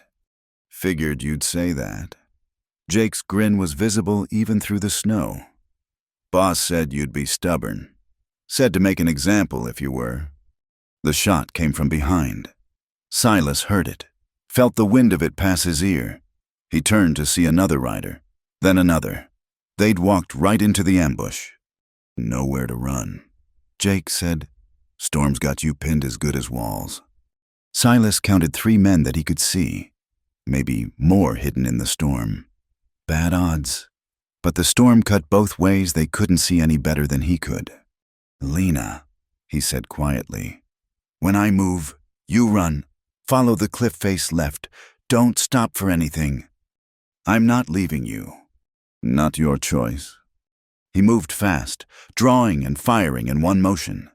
Figured you'd say that. Jake's grin was visible even through the snow. Boss said you'd be stubborn. Said to make an example if you were. The shot came from behind. Silas heard it, felt the wind of it pass his ear. He turned to see another rider, then another. They'd walked right into the ambush. Nowhere to run. Jake said, Storm's got you pinned as good as walls. Silas counted 3 men that he could see. Maybe more hidden in the storm. Bad odds. But the storm cut both ways. They couldn't see any better than he could. Lena, he said quietly. When I move, you run. Follow the cliff face left. Don't stop for anything. I'm not leaving you. Not your choice. He moved fast, drawing and firing in one motion.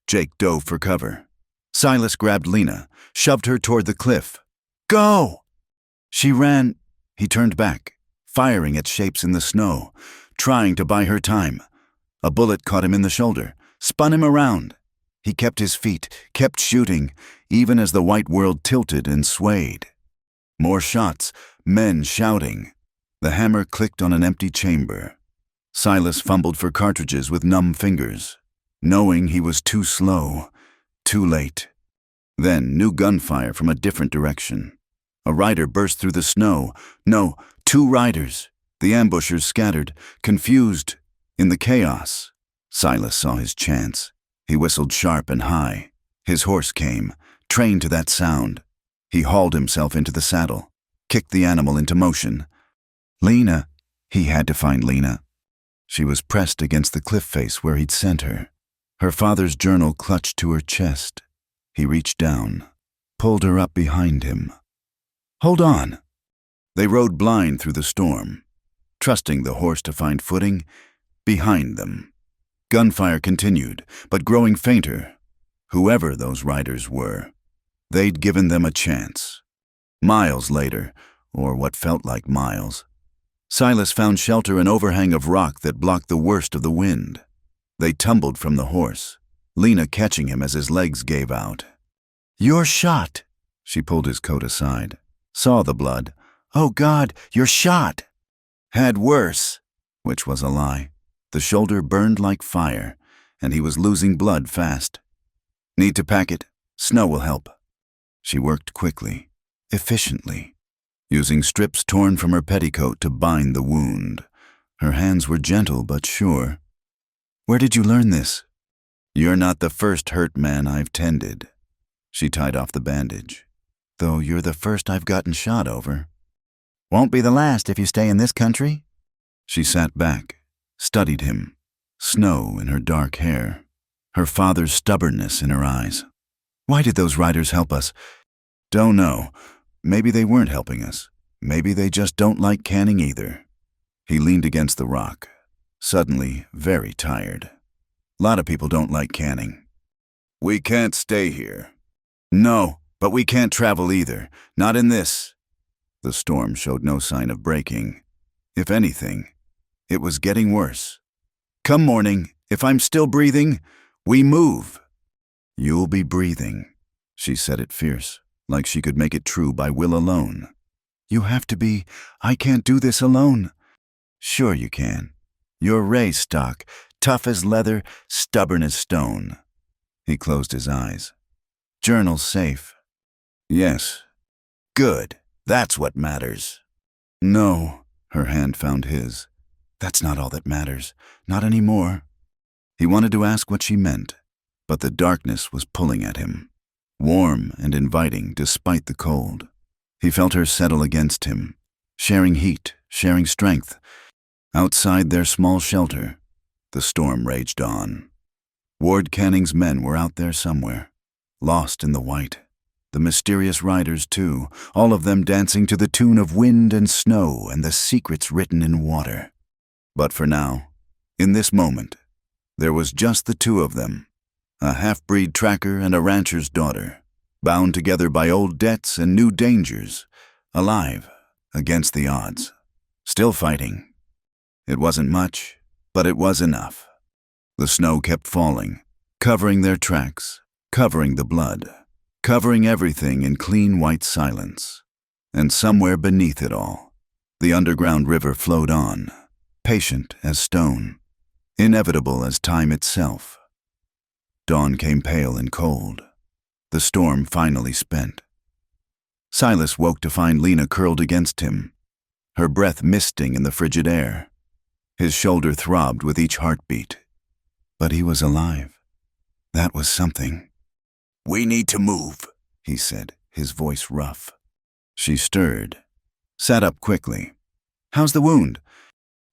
Jake dove for cover. Silas grabbed Lena, shoved her toward the cliff. Go! She ran. He turned back, firing at shapes in the snow, trying to buy her time. A bullet caught him in the shoulder, spun him around. He kept his feet, kept shooting, even as the white world tilted and swayed. More shots, men shouting. The hammer clicked on an empty chamber. Silas fumbled for cartridges with numb fingers, knowing he was too slow, too late. Then new gunfire from a different direction. A rider burst through the snow. No, 2 riders. The ambushers scattered, confused, in the chaos. Silas saw his chance. He whistled sharp and high. His horse came, trained to that sound. He hauled himself into the saddle, kicked the animal into motion. Lena. He had to find Lena. She was pressed against the cliff face where he'd sent her. Her father's journal clutched to her chest. He reached down, pulled her up behind him. Hold on. They rode blind through the storm, trusting the horse to find footing behind them. Gunfire continued, but growing fainter. Whoever those riders were, they'd given them a chance. Miles later, or what felt like miles, Silas found shelter in an overhang of rock that blocked the worst of the wind. They tumbled from the horse, Lena catching him as his legs gave out. "You're shot." She pulled his coat aside, saw the blood. "Oh God, you're shot." Had worse, which was a lie. The shoulder burned like fire, and he was losing blood fast. "Need to pack it? Snow will help." She worked quickly, efficiently, using strips torn from her petticoat to bind the wound. Her hands were gentle but sure. "Where did you learn this?" "You're not the first hurt man I've tended." She tied off the bandage. "Though you're the first I've gotten shot over." "Won't be the last if you stay in this country." She sat back, studied him, snow in her dark hair, her father's stubbornness in her eyes. "Why did those riders help us?" "Don't know. Maybe they weren't helping us. Maybe they just don't like canning either." He leaned against the rock, suddenly very tired. "A lot of people don't like canning." "We can't stay here." "No, but we can't travel either. Not in this." The storm showed no sign of breaking. If anything, it was getting worse. "Come morning, if I'm still breathing, we move." "You'll be breathing." She said it fierce, like she could make it true by will alone. "You have to be. I can't do this alone." "Sure you can. You're race stock, tough as leather, stubborn as stone." He closed his eyes. "Journal's safe." "Yes." "Good. That's what matters." "No." Her hand found his. "That's not all that matters. Not anymore." He wanted to ask what she meant, but the darkness was pulling at him, warm and inviting despite the cold. He felt her settle against him, sharing heat, sharing strength. Outside their small shelter, the storm raged on. Ward Canning's men were out there somewhere, lost in the white. The mysterious riders, too, all of them dancing to the tune of wind and snow and the secrets written in water. But for now, in this moment, there was just the two of them, a half-breed tracker and a rancher's daughter, bound together by old debts and new dangers, alive, against the odds, still fighting. It wasn't much, but it was enough. The snow kept falling, covering their tracks, covering the blood, covering everything in clean white silence. And somewhere beneath it all, the underground river flowed on, patient as stone, inevitable as time itself. Dawn came pale and cold. The storm finally spent. Silas woke to find Lena curled against him, her breath misting in the frigid air. His shoulder throbbed with each heartbeat. But he was alive. That was something. "We need to move," he said, his voice rough. She stirred, sat up quickly. "How's the wound?"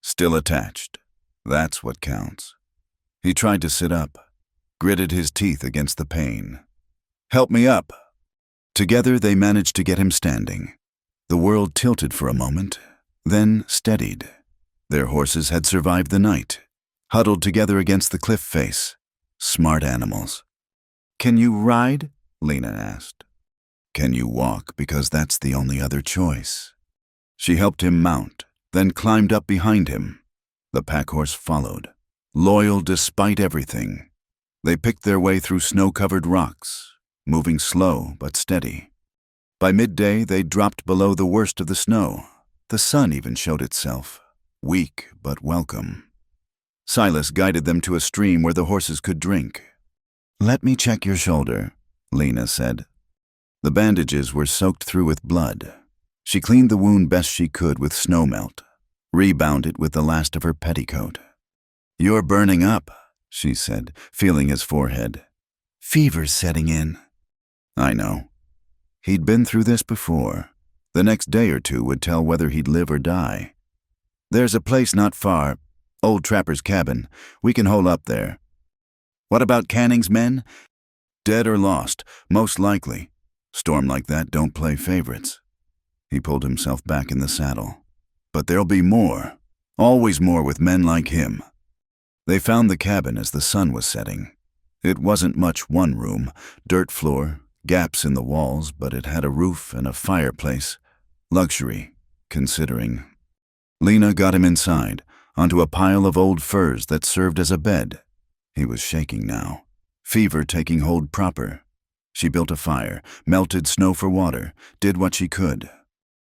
"Still attached. That's what counts." He tried to sit up, gritted his teeth against the pain. "Help me up." Together they managed to get him standing. The world tilted for a moment, then steadied. Their horses had survived the night, huddled together against the cliff face. Smart animals. "Can you ride?" Lena asked. "Can you walk, because that's the only other choice." She helped him mount, then climbed up behind him. The packhorse followed, loyal despite everything. They picked their way through snow-covered rocks, moving slow but steady. By midday, they dropped below the worst of the snow. The sun even showed itself, weak but welcome. Silas guided them to a stream where the horses could drink. "Let me check your shoulder," Lena said. The bandages were soaked through with blood. She cleaned the wound best she could with snow melt, rebound it with the last of her petticoat. "You're burning up," she said, feeling his forehead. "Fever's setting in." I know. He'd been through this before. The next day or two would tell whether he'd live or die. "There's a place not far, old trapper's cabin. We can hole up there." "What about Canning's men?" "Dead or lost, most likely. Storm like that don't play favorites." He pulled himself back in the saddle. "But there'll be more. Always more with men like him." They found the cabin as the sun was setting. It wasn't much one room, dirt floor, gaps in the walls, but it had a roof and a fireplace. Luxury, considering. Lena got him inside, onto a pile of old furs that served as a bed. He was shaking now, fever taking hold proper. She built a fire, melted snow for water, did what she could.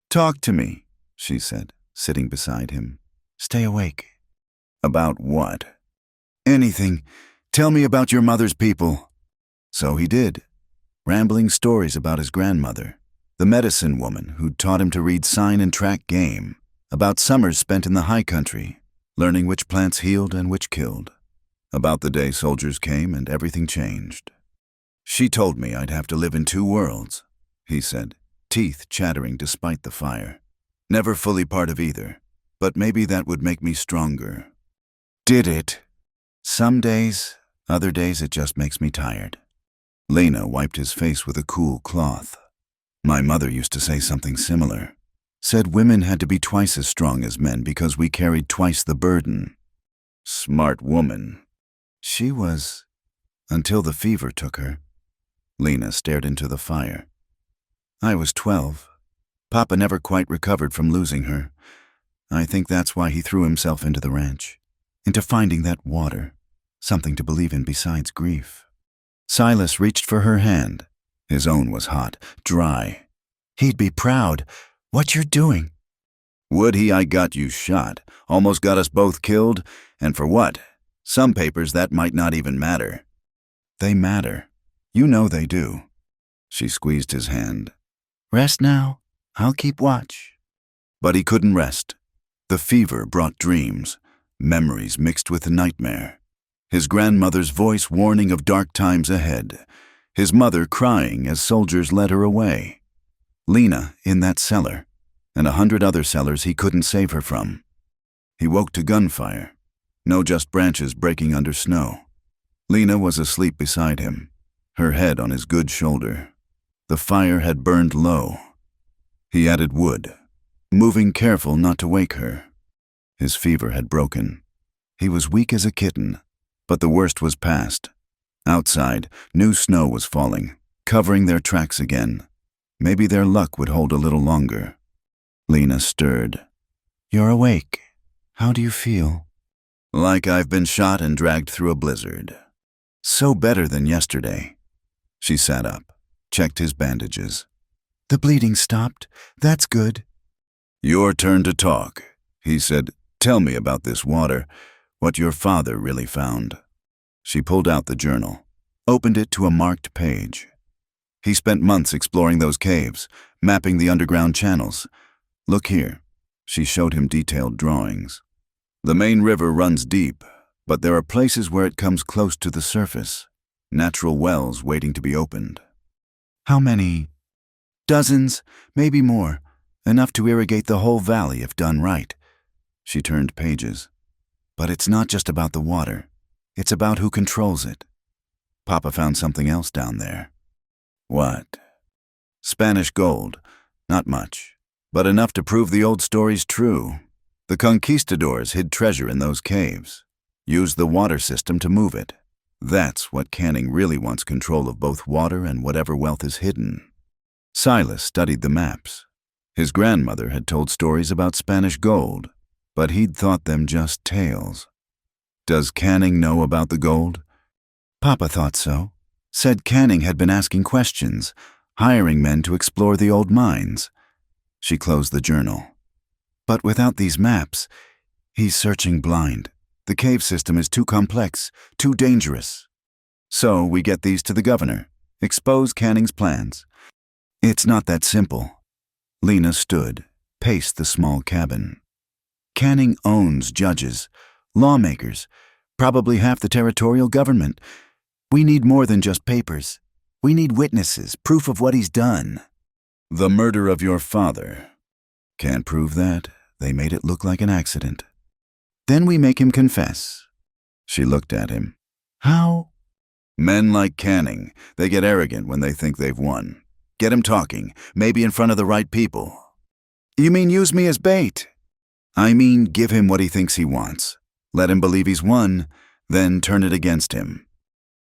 "Talk to me," she said, sitting beside him. "Stay awake." "About what?" "Anything. Tell me about your mother's people." So he did, rambling stories about his grandmother, the medicine woman who'd taught him to read sign and track game, about summers spent in the high country, learning which plants healed and which killed, about the day soldiers came and everything changed. "She told me I'd have to live in two worlds," he said, teeth chattering despite the fire. "Never fully part of either, but maybe that would make me stronger." "Did it?" "Some days, other days it just makes me tired." Lena wiped his face with a cool cloth. "My mother used to say something similar. Said women had to be twice as strong as men because we carried twice the burden." "Smart woman." "She was, until the fever took her." Lena stared into the fire. "I was 12. Papa never quite recovered from losing her. I think that's why he threw himself into the ranch, into finding that water, something to believe in besides grief." Silas reached for her hand. His own was hot, dry. "He'd be proud. What you're doing." "Would he? I got you shot. Almost got us both killed. And for what? Some papers that might not even matter." "They matter. You know they do." She squeezed his hand. "Rest now. I'll keep watch." But he couldn't rest. The fever brought dreams, memories mixed with nightmare. His grandmother's voice warning of dark times ahead. His mother crying as soldiers led her away. Lena in that cellar, and 100 other cellars he couldn't save her from. He woke to gunfire. No just branches breaking under snow. Lena was asleep beside him, her head on his good shoulder. The fire had burned low. He added wood, moving careful not to wake her. His fever had broken. He was weak as a kitten, but the worst was past. Outside, new snow was falling, covering their tracks again. Maybe their luck would hold a little longer. Lena stirred. "You're awake. How do you feel?" "Like I've been shot and dragged through a blizzard." "So better than yesterday." She sat up, checked his bandages. "The bleeding stopped. That's good." "Your turn to talk," he said. "Tell me about this water, what your father really found." She pulled out the journal, opened it to a marked page. He spent months exploring those caves, mapping the underground channels. "Look here." She showed him detailed drawings. "The main river runs deep, but there are places where it comes close to the surface. Natural wells waiting to be opened." "How many?" "Dozens, maybe more. Enough to irrigate the whole valley if done right." She turned pages. "But it's not just about the water. It's about who controls it. Papa found something else down there." "What?" "Spanish gold. Not much, but enough to prove the old story's true. The conquistadors hid treasure in those caves, used the water system to move it. That's what Canning really wants control of, both water and whatever wealth is hidden." Silas studied the maps. His grandmother had told stories about Spanish gold, but he'd thought them just tales. "Does Canning know about the gold?" "Papa thought so. Said Canning had been asking questions, hiring men to explore the old mines." She closed the journal. "But without these maps, he's searching blind. The cave system is too complex, too dangerous. So we get these to the governor, expose Canning's plans." "It's not that simple." Lena stood, paced the small cabin. Canning owns judges, lawmakers, probably half the territorial government. We need more than just papers. We need witnesses, proof of what he's done. The murder of your father. Can't prove that. They made it look like an accident. Then we make him confess. She looked at him. How? Men like Canning, they get arrogant when they think they've won. Get him talking, maybe in front of the right people. You mean use me as bait? I mean give him what he thinks he wants. Let him believe he's won, then turn it against him.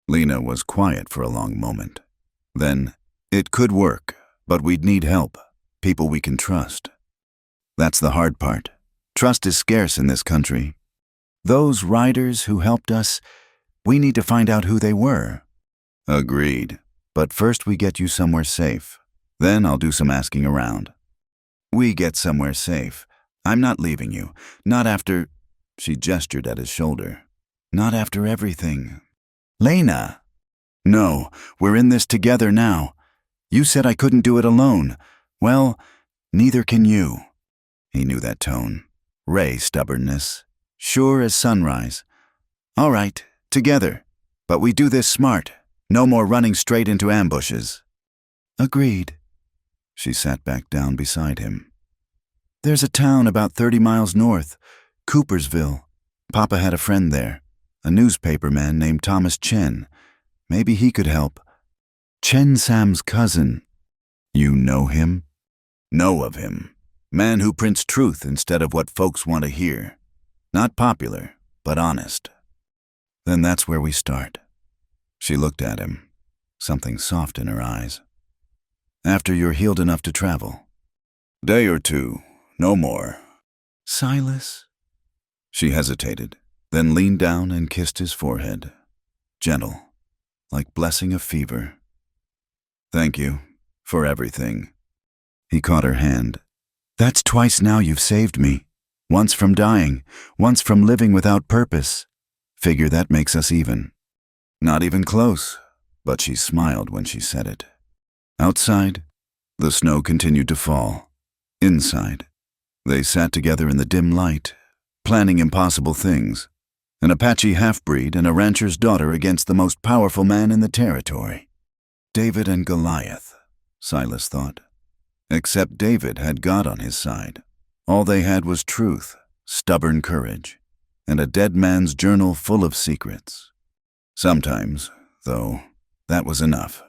Lena was quiet for a long moment. Then, it could work, but we'd need help, people we can trust. That's the hard part. Trust is scarce in this country. Those riders who helped us, we need to find out who they were. Agreed. But first we get you somewhere safe. Then I'll do some asking around. We get somewhere safe. I'm not leaving you. Not after... She gestured at his shoulder. Not after everything. Lena! No, we're in this together now. You said I couldn't do it alone. Well, neither can you. He knew that tone. Ray stubbornness. Sure as sunrise. All right, together. But we do this smart. No more running straight into ambushes. Agreed. She sat back down beside him. There's a town about 30 miles north, Coopersville. Papa had a friend there, a newspaper man named Thomas Chen. Maybe he could help. Chen Sam's cousin. You know him? Know of him. Man who prints truth instead of what folks want to hear. Not popular, but honest. Then that's where we start. She looked at him, something soft in her eyes. After you're healed enough to travel. Day or two, no more. Silas? She hesitated, then leaned down and kissed his forehead. Gentle, like blessing a fever. Thank you for everything. He caught her hand. That's twice now you've saved me. Once from dying, once from living without purpose. Figure that makes us even. Not even close, but she smiled when she said it. Outside, the snow continued to fall. Inside, they sat together in the dim light, planning impossible things. An Apache half-breed and a rancher's daughter against the most powerful man in the territory. David and Goliath, Silas thought. Except David had God on his side. All they had was truth, stubborn courage, and a dead man's journal full of secrets. Sometimes, though, that was enough.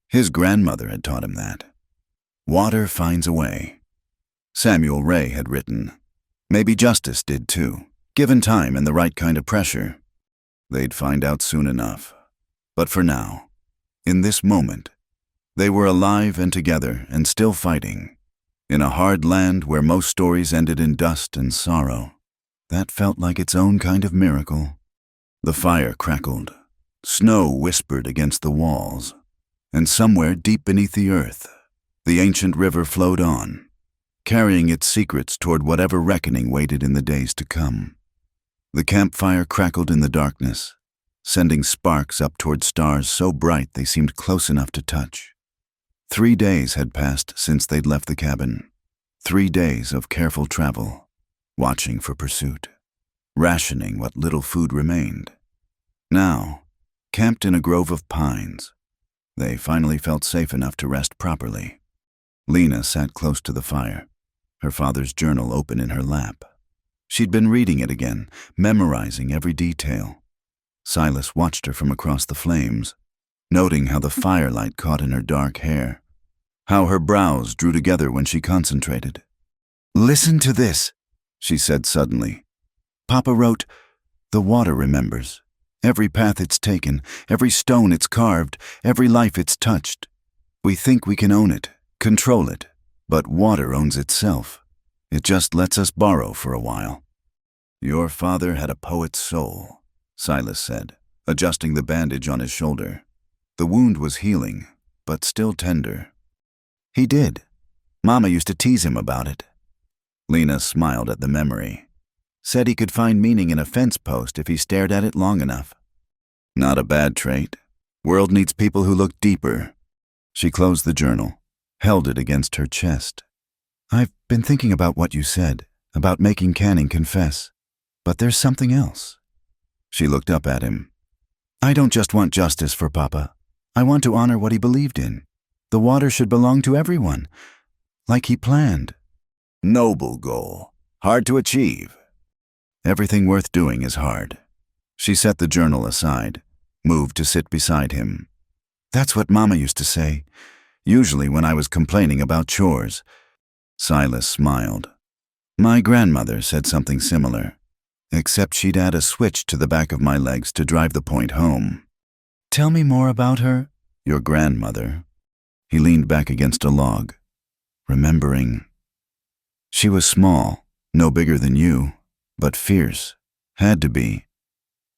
His grandmother had taught him that. Water finds a way. Samuel Ray had written. Maybe Justice did too. Given time and the right kind of pressure, they'd find out soon enough. But for now, in this moment, they were alive and together and still fighting. In a hard land where most stories ended in dust and sorrow, that felt like its own kind of miracle. The fire crackled. Snow whispered against the walls. And somewhere deep beneath the earth, the ancient river flowed on, carrying its secrets toward whatever reckoning waited in the days to come. The campfire crackled in the darkness, sending sparks up toward stars so bright they seemed close enough to touch. 3 days had passed since they'd left the cabin. 3 days of careful travel, watching for pursuit, rationing what little food remained. Now, camped in a grove of pines, they finally felt safe enough to rest properly. Lena sat close to the fire, her father's journal open in her lap. She'd been reading it again, memorizing every detail. Silas watched her from across the flames, noting how the firelight caught in her dark hair, how her brows drew together when she concentrated. Listen to this, she said suddenly. Papa wrote, "The water remembers. Every path it's taken, every stone it's carved, every life it's touched. We think we can own it, control it, but water owns itself. It just lets us borrow for a while." Your father had a poet's soul, Silas said, adjusting the bandage on his shoulder. The wound was healing, but still tender. He did. Mama used to tease him about it. Lena smiled at the memory. Said he could find meaning in a fence post if he stared at it long enough. Not a bad trait. World needs people who look deeper. She closed the journal, held it against her chest. I've been thinking about what you said, about making Canning confess. But there's something else. She looked up at him. I don't just want justice for Papa. I want to honor what he believed in. The water should belong to everyone, like he planned. Noble goal. Hard to achieve. Everything worth doing is hard. She set the journal aside, moved to sit beside him. That's what Mama used to say, usually when I was complaining about chores. Silas smiled. My grandmother said something similar, except she'd add a switch to the back of my legs to drive the point home. Tell me more about her, your grandmother. He leaned back against a log, remembering. She was small, no bigger than you, but fierce. Had to be.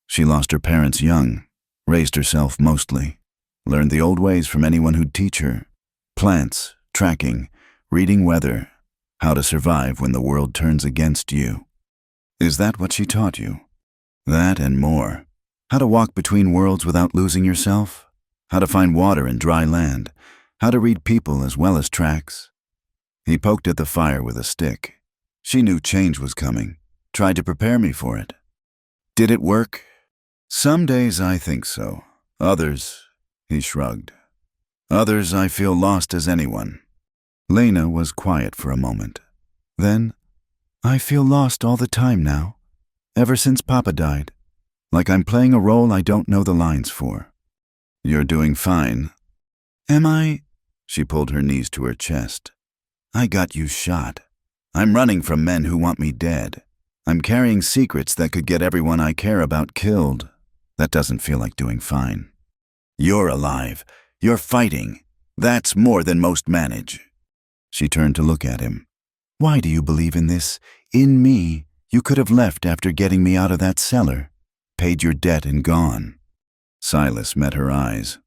She lost her parents young, raised herself mostly, learned the old ways from anyone who'd teach her. Plants, tracking, reading weather, how to survive when the world turns against you. Is that what she taught you? That and more. How to walk between worlds without losing yourself? How to find water in dry land? How to read people as well as tracks? He poked at the fire with a stick. She knew change was coming, tried to prepare me for it. Did it work? Some days I think so. Others, he shrugged. Others I feel lost as anyone. Lena was quiet for a moment. Then, I feel lost all the time now, ever since Papa died, like I'm playing a role I don't know the lines for. You're doing fine. Am I? She pulled her knees to her chest. I got you shot. I'm running from men who want me dead. I'm carrying secrets that could get everyone I care about killed. That doesn't feel like doing fine. You're alive. You're fighting. That's more than most manage. She turned to look at him. Why do you believe in this? In me, you could have left after getting me out of that cellar, paid your debt and gone. Silas met her eyes.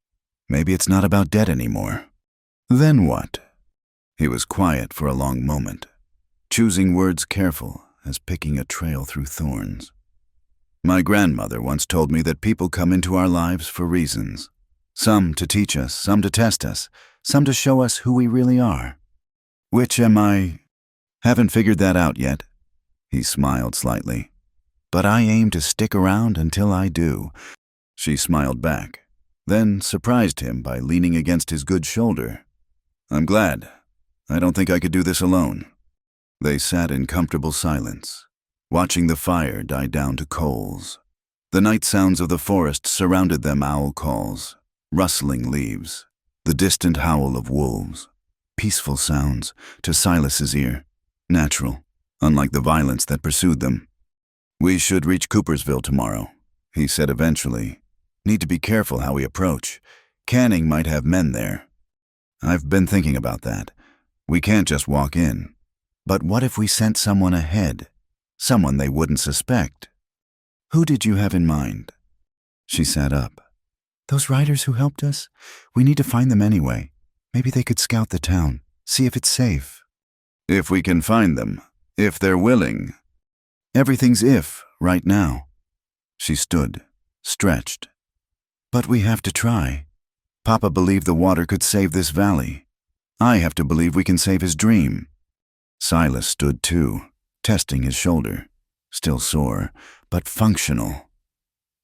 Maybe it's not about debt anymore. Then what? He was quiet for a long moment, choosing words careful as picking a trail through thorns. My grandmother once told me that people come into our lives for reasons. Some to teach us, some to test us, some to show us who we really are. Which am I? Haven't figured that out yet. He smiled slightly. But I aim to stick around until I do. She smiled back, then surprised him by leaning against his good shoulder. I'm glad. I don't think I could do this alone. They sat in comfortable silence, watching the fire die down to coals. The night sounds of the forest surrounded them, owl calls, rustling leaves, the distant howl of wolves. Peaceful sounds to Silas's ear, natural, unlike the violence that pursued them. We should reach Coopersville tomorrow, he said eventually. Need to be careful how we approach. Canning might have men there. I've been thinking about that. We can't just walk in. But what if we sent someone ahead? Someone they wouldn't suspect? Who did you have in mind? She sat up. Those riders who helped us? We need to find them anyway. Maybe they could scout the town, see if it's safe. If we can find them, if they're willing. Everything's if, right now. She stood, stretched. But we have to try. Papa believed the water could save this valley. I have to believe we can save his dream. Silas stood too, testing his shoulder. Still sore, but functional.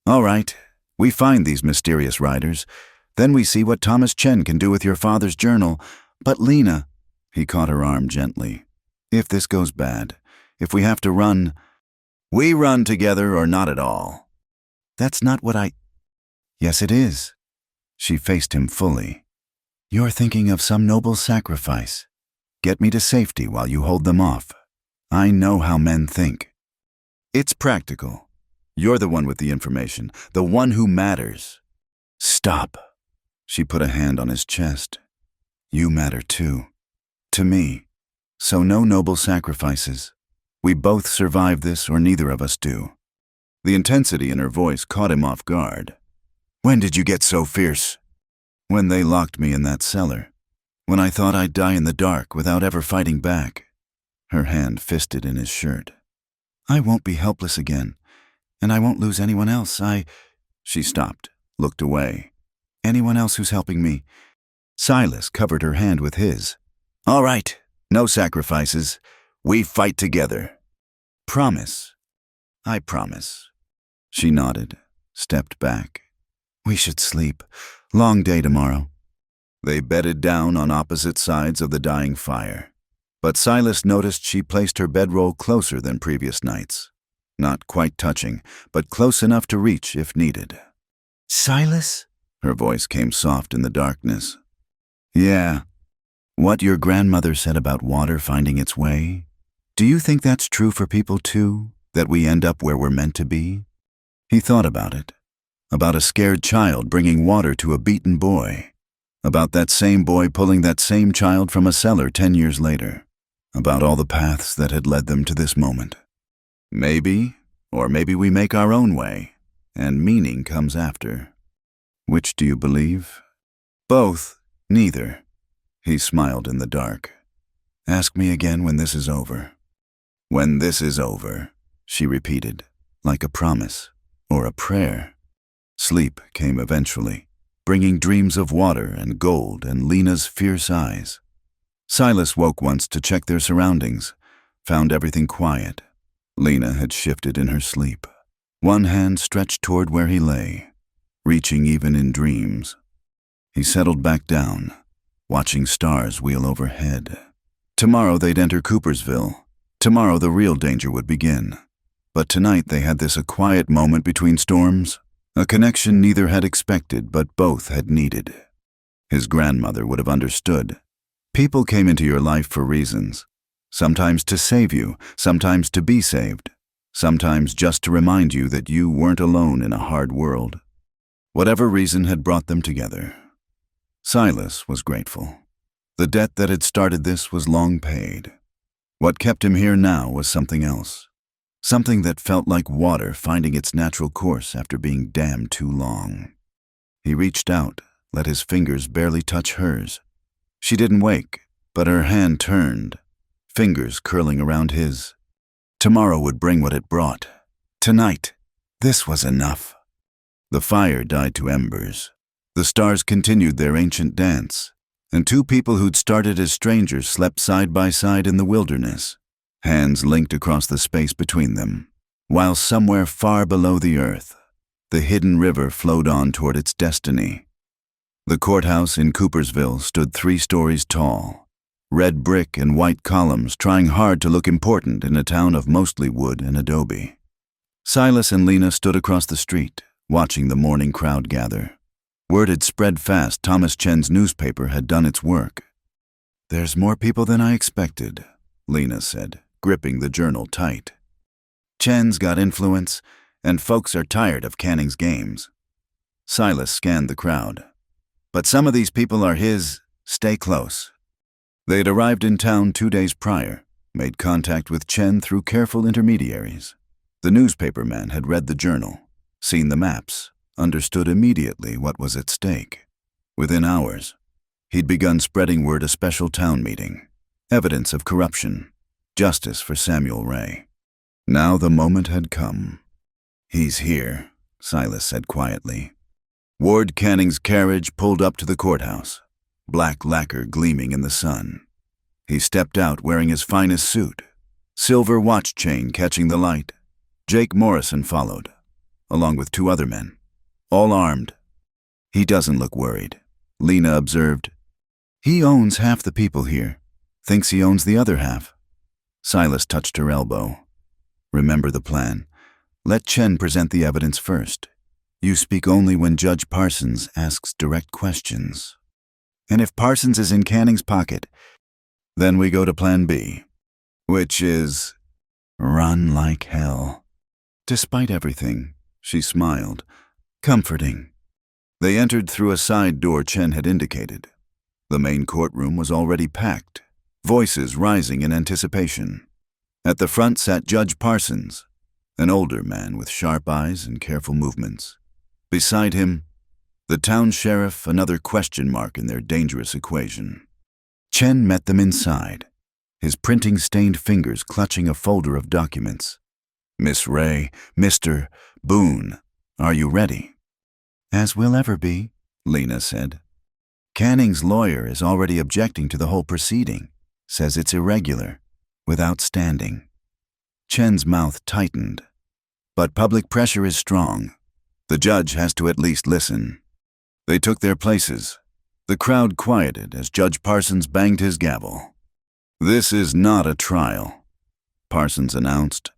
All right, we find these mysterious riders. Then we see what Thomas Chen can do with your father's journal. But Lena, he caught her arm gently. If this goes bad, if we have to run, we run together or not at all. That's not what I... Yes, it is. She faced him fully. You're thinking of some noble sacrifice. Get me to safety while you hold them off. I know how men think. It's practical. You're the one with the information, the one who matters. Stop. She put a hand on his chest. You matter too. To me. So no noble sacrifices. We both survive this or neither of us do. The intensity in her voice caught him off guard. When did you get so fierce? When they locked me in that cellar. When I thought I'd die in the dark without ever fighting back. Her hand fisted in his shirt. I won't be helpless again. And I won't lose anyone else. She stopped, looked away. Anyone else who's helping me. Silas covered her hand with his. All right, no sacrifices. We fight together. Promise. I promise. She nodded, stepped back. We should sleep. Long day tomorrow. They bedded down on opposite sides of the dying fire. But Silas noticed she placed her bedroll closer than previous nights. Not quite touching, but close enough to reach if needed. Silas? Her voice came soft in the darkness. Yeah. What your grandmother said about water finding its way? Do you think that's true for people too? That we end up where we're meant to be? He thought about it. About a scared child bringing water to a beaten boy. About that same boy pulling that same child from a cellar 10 years later. About all the paths that had led them to this moment. Maybe, or maybe we make our own way, and meaning comes after. Which do you believe? Both, neither. He smiled in the dark. Ask me again when this is over. When this is over, she repeated, like a promise or a prayer. Sleep came eventually, bringing dreams of water and gold and Lena's fierce eyes. Silas woke once to check their surroundings, found everything quiet. Lena had shifted in her sleep, one hand stretched toward where he lay, reaching even in dreams. He settled back down, watching stars wheel overhead. Tomorrow they'd enter Coopersville. Tomorrow the real danger would begin. But tonight they had this a quiet moment between storms, a connection neither had expected but both had needed. His grandmother would have understood. People came into your life for reasons. Sometimes to save you, sometimes to be saved, sometimes just to remind you that you weren't alone in a hard world. Whatever reason had brought them together. Silas was grateful. The debt that had started this was long paid. What kept him here now was something else. Something that felt like water finding its natural course after being dammed too long. He reached out, let his fingers barely touch hers. She didn't wake, but her hand turned, fingers curling around his. Tomorrow would bring what it brought. Tonight, this was enough. The fire died to embers. The stars continued their ancient dance, and two people who'd started as strangers slept side by side in the wilderness, hands linked across the space between them, while somewhere far below the earth, the hidden river flowed on toward its destiny. The courthouse in Coopersville stood 3 stories tall, red brick and white columns trying hard to look important in a town of mostly wood and adobe. Silas and Lena stood across the street, watching the morning crowd gather. Word had spread fast Thomas Chen's newspaper had done its work. There's more people than I expected, Lena said, gripping the journal tight. Chen's got influence, and folks are tired of Canning's games. Silas scanned the crowd. But some of these people are his. Stay close. They'd arrived in town 2 days prior, made contact with Chen through careful intermediaries. The newspaper man had read the journal, seen the maps, understood immediately what was at stake. Within hours, he'd begun spreading word a special town meeting, evidence of corruption, justice for Samuel Ray. Now the moment had come. He's here, Silas said quietly. Ward Canning's carriage pulled up to the courthouse, black lacquer gleaming in the sun. He stepped out wearing his finest suit, silver watch chain catching the light. Jake Morrison followed, along with 2 other men, all armed. He doesn't look worried, Lena observed. He owns half the people here, thinks he owns the other half. Silas touched her elbow. Remember the plan. Let Chen present the evidence first. You speak only when Judge Parsons asks direct questions. And if Parsons is in Canning's pocket, then we go to Plan B, which is run like hell. Despite everything, she smiled, comforting. They entered through a side door Chen had indicated. The main courtroom was already packed, voices rising in anticipation. At the front sat Judge Parsons, an older man with sharp eyes and careful movements. Beside him, the town sheriff, another question mark in their dangerous equation. Chen met them inside, his printing-stained fingers clutching a folder of documents. Miss Ray, Mr. Boone, are you ready? As we'll ever be, Lena said. Canning's lawyer is already objecting to the whole proceeding, says it's irregular, without standing. Chen's mouth tightened. But public pressure is strong. The judge has to at least listen. They took their places. The crowd quieted as Judge Parsons banged his gavel. "This is not a trial," Parsons announced.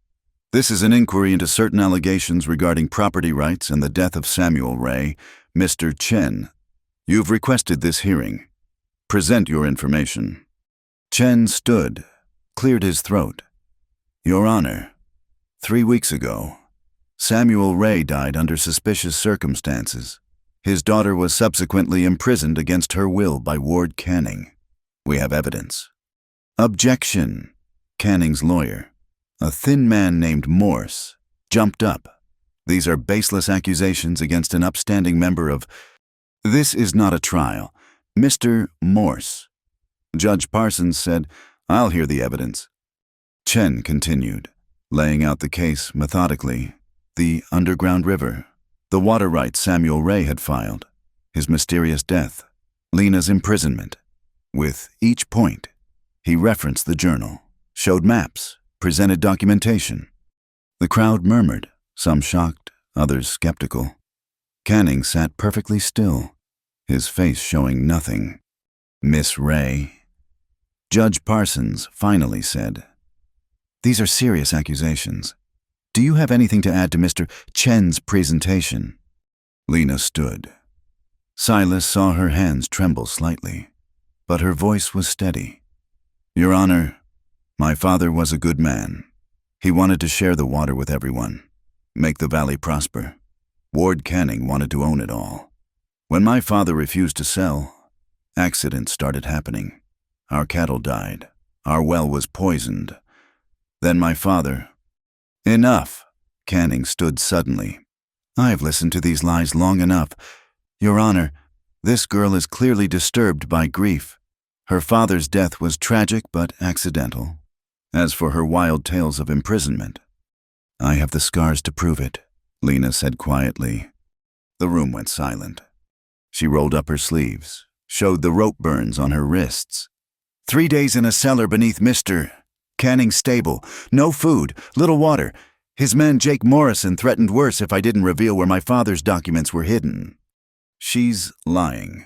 "This is an inquiry into certain allegations regarding property rights and the death of Samuel Ray, Mr. Chen. You've requested this hearing. Present your information." Chen stood, cleared his throat. "Your Honor, 3 weeks ago, Samuel Ray died under suspicious circumstances. His daughter was subsequently imprisoned against her will by Ward Canning. We have evidence." "Objection," Canning's lawyer, a thin man named Morse, jumped up. "These are baseless accusations against an upstanding member of—" "This is not a trial. Mr. Morse." Judge Parsons said, "I'll hear the evidence." Chen continued, laying out the case methodically. The underground river, the water rights Samuel Ray had filed, his mysterious death, Lena's imprisonment. With each point, he referenced the journal, showed maps, presented documentation. The crowd murmured, some shocked, others skeptical. Canning sat perfectly still, his face showing nothing. "Miss Ray," Judge Parsons finally said, "these are serious accusations. Do you have anything to add to Mr. Chen's presentation?" Lena stood. Silas saw her hands tremble slightly, but her voice was steady. "Your Honor, my father was a good man. He wanted to share the water with everyone, make the valley prosper. Ward Canning wanted to own it all. When my father refused to sell, accidents started happening. Our cattle died. Our well was poisoned. Then my father—" "Enough," Canning stood suddenly. "I've listened to these lies long enough. Your Honor, this girl is clearly disturbed by grief. Her father's death was tragic but accidental. As for her wild tales of imprisonment, I have the scars to prove it," Lena said quietly. The room went silent. She rolled up her sleeves, showed the rope burns on her wrists. 3 days in a cellar beneath Mr. Canning's stable. No food, little water. His man Jake Morrison threatened worse if I didn't reveal where my father's documents were hidden." "She's lying,"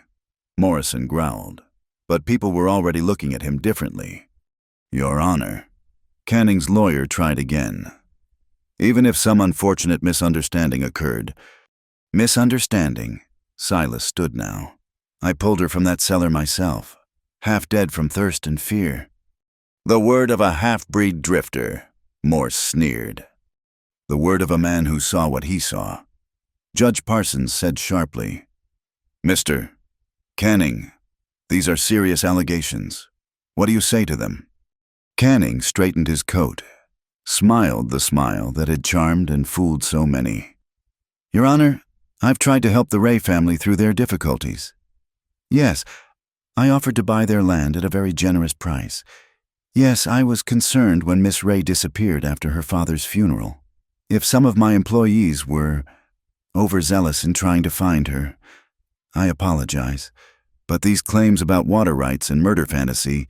Morrison growled, but people were already looking at him differently. "Your Honor," Canning's lawyer tried again. "Even if some unfortunate misunderstanding occurred—" "Misunderstanding?" Silas stood now. "I pulled her from that cellar myself, half dead from thirst and fear." "The word of a half-breed drifter," Morse sneered. "The word of a man who saw what he saw." Judge Parsons said sharply, "Mr. Canning, these are serious allegations. What do you say to them?" Canning straightened his coat, smiled the smile that had charmed and fooled so many. "Your Honor, I've tried to help the Ray family through their difficulties. Yes, I offered to buy their land at a very generous price. Yes, I was concerned when Miss Ray disappeared after her father's funeral. If some of my employees were overzealous in trying to find her, I apologize. But these claims about water rights and murder fantasy—"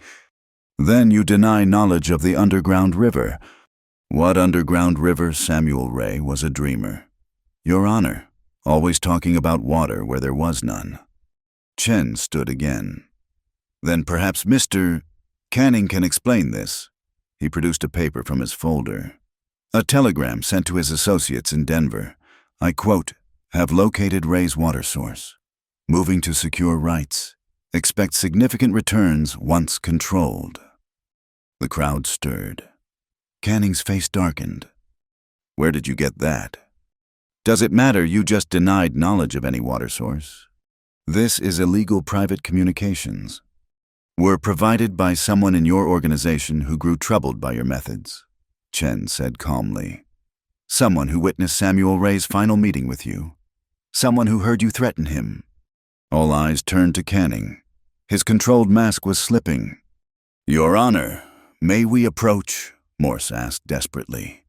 "Then you deny knowledge of the underground river." "What underground river? Samuel Ray was a dreamer. Your Honor, always talking about water where there was none." Chen stood again. "Then perhaps Mr. Canning can explain this." He produced a paper from his folder. "A telegram sent to his associates in Denver. I quote, 'Have located Ray's water source. Moving to secure rights. Expect significant returns once controlled.'" The crowd stirred. Canning's face darkened. "Where did you get that?" "Does it matter you just denied knowledge of any water source? This is illegal private communications. Were provided by someone in your organization who grew troubled by your methods," Chen said calmly. "Someone who witnessed Samuel Ray's final meeting with you. Someone who heard you threaten him." All eyes turned to Canning. His controlled mask was slipping. "Your Honor, may we approach?" Morse asked desperately.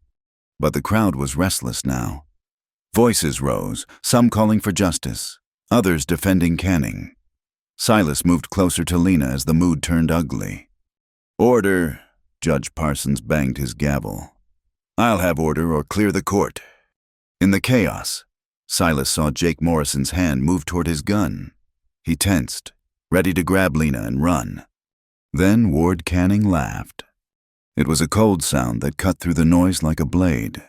But the crowd was restless now. Voices rose, some calling for justice, others defending Canning. Silas moved closer to Lena as the mood turned ugly. "Order!" Judge Parsons banged his gavel. I'll have order or clear the court. In the chaos, Silas saw Jake Morrison's hand move toward his gun. He tensed, ready to grab Lena and run. Then Ward Canning laughed. It was a cold sound that cut through the noise like a blade.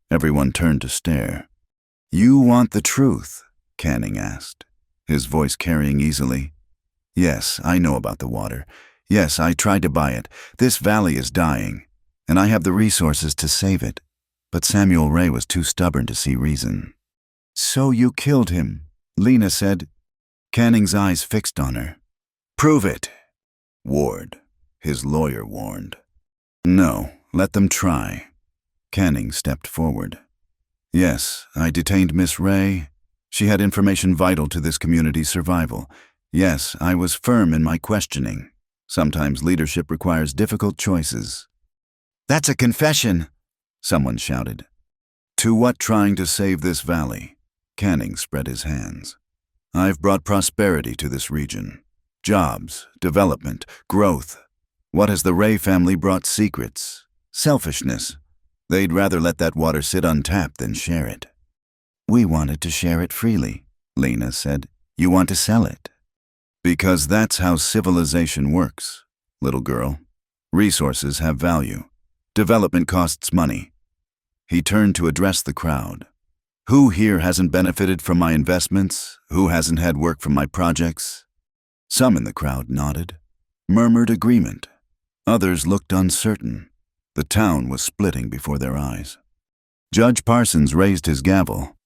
Everyone turned to stare. "You want the truth?" Canning asked, his voice carrying easily. "Yes, I know about the water. Yes, I tried to buy it. This valley is dying, and I have the resources to save it." But Samuel Ray was too stubborn to see reason. "So you killed him," Lena said. Canning's eyes fixed on her. "Prove it," Ward, his lawyer, warned. "No, let them try." Canning stepped forward. "Yes, I detained Miss Ray. She had information vital to this community's survival. Yes, I was firm in my questioning. Sometimes leadership requires difficult choices." "That's a confession," someone shouted. "To what trying to save this valley?" Canning spread his hands. "I've brought prosperity to this region. Jobs, development, growth. What has the Ray family brought? Secrets, selfishness. They'd rather let that water sit untapped than share it." "We wanted to share it freely," Lena said. "You want to sell it." "Because that's how civilization works, little girl. Resources have value. Development costs money." He turned to address the crowd. "Who here hasn't benefited from my investments? Who hasn't had work from my projects?" Some in the crowd nodded, murmured agreement. Others looked uncertain. The town was splitting before their eyes. Judge Parsons raised his gavel.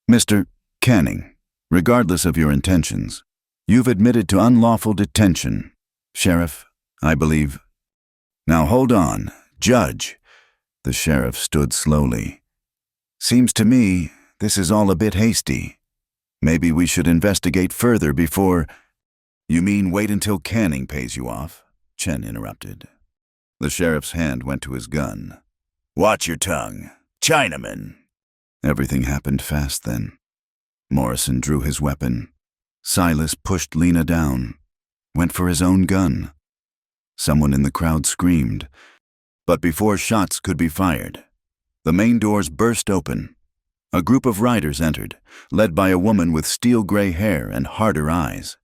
"Mr. Canning, regardless of your intentions, you've admitted to unlawful detention. Sheriff, I believe." "Now hold on, Judge." The sheriff stood slowly. "Seems to me this is all a bit hasty. Maybe we should investigate further before—" "You mean wait until Canning pays you off?" Chen interrupted. The sheriff's hand went to his gun. "Watch your tongue, Chinaman." Everything happened fast then. Morrison drew his weapon. Silas pushed Lena down, went for his own gun. Someone in the crowd screamed. But before shots could be fired, the main doors burst open. A group of riders entered, led by a woman with steel-gray hair and harder eyes.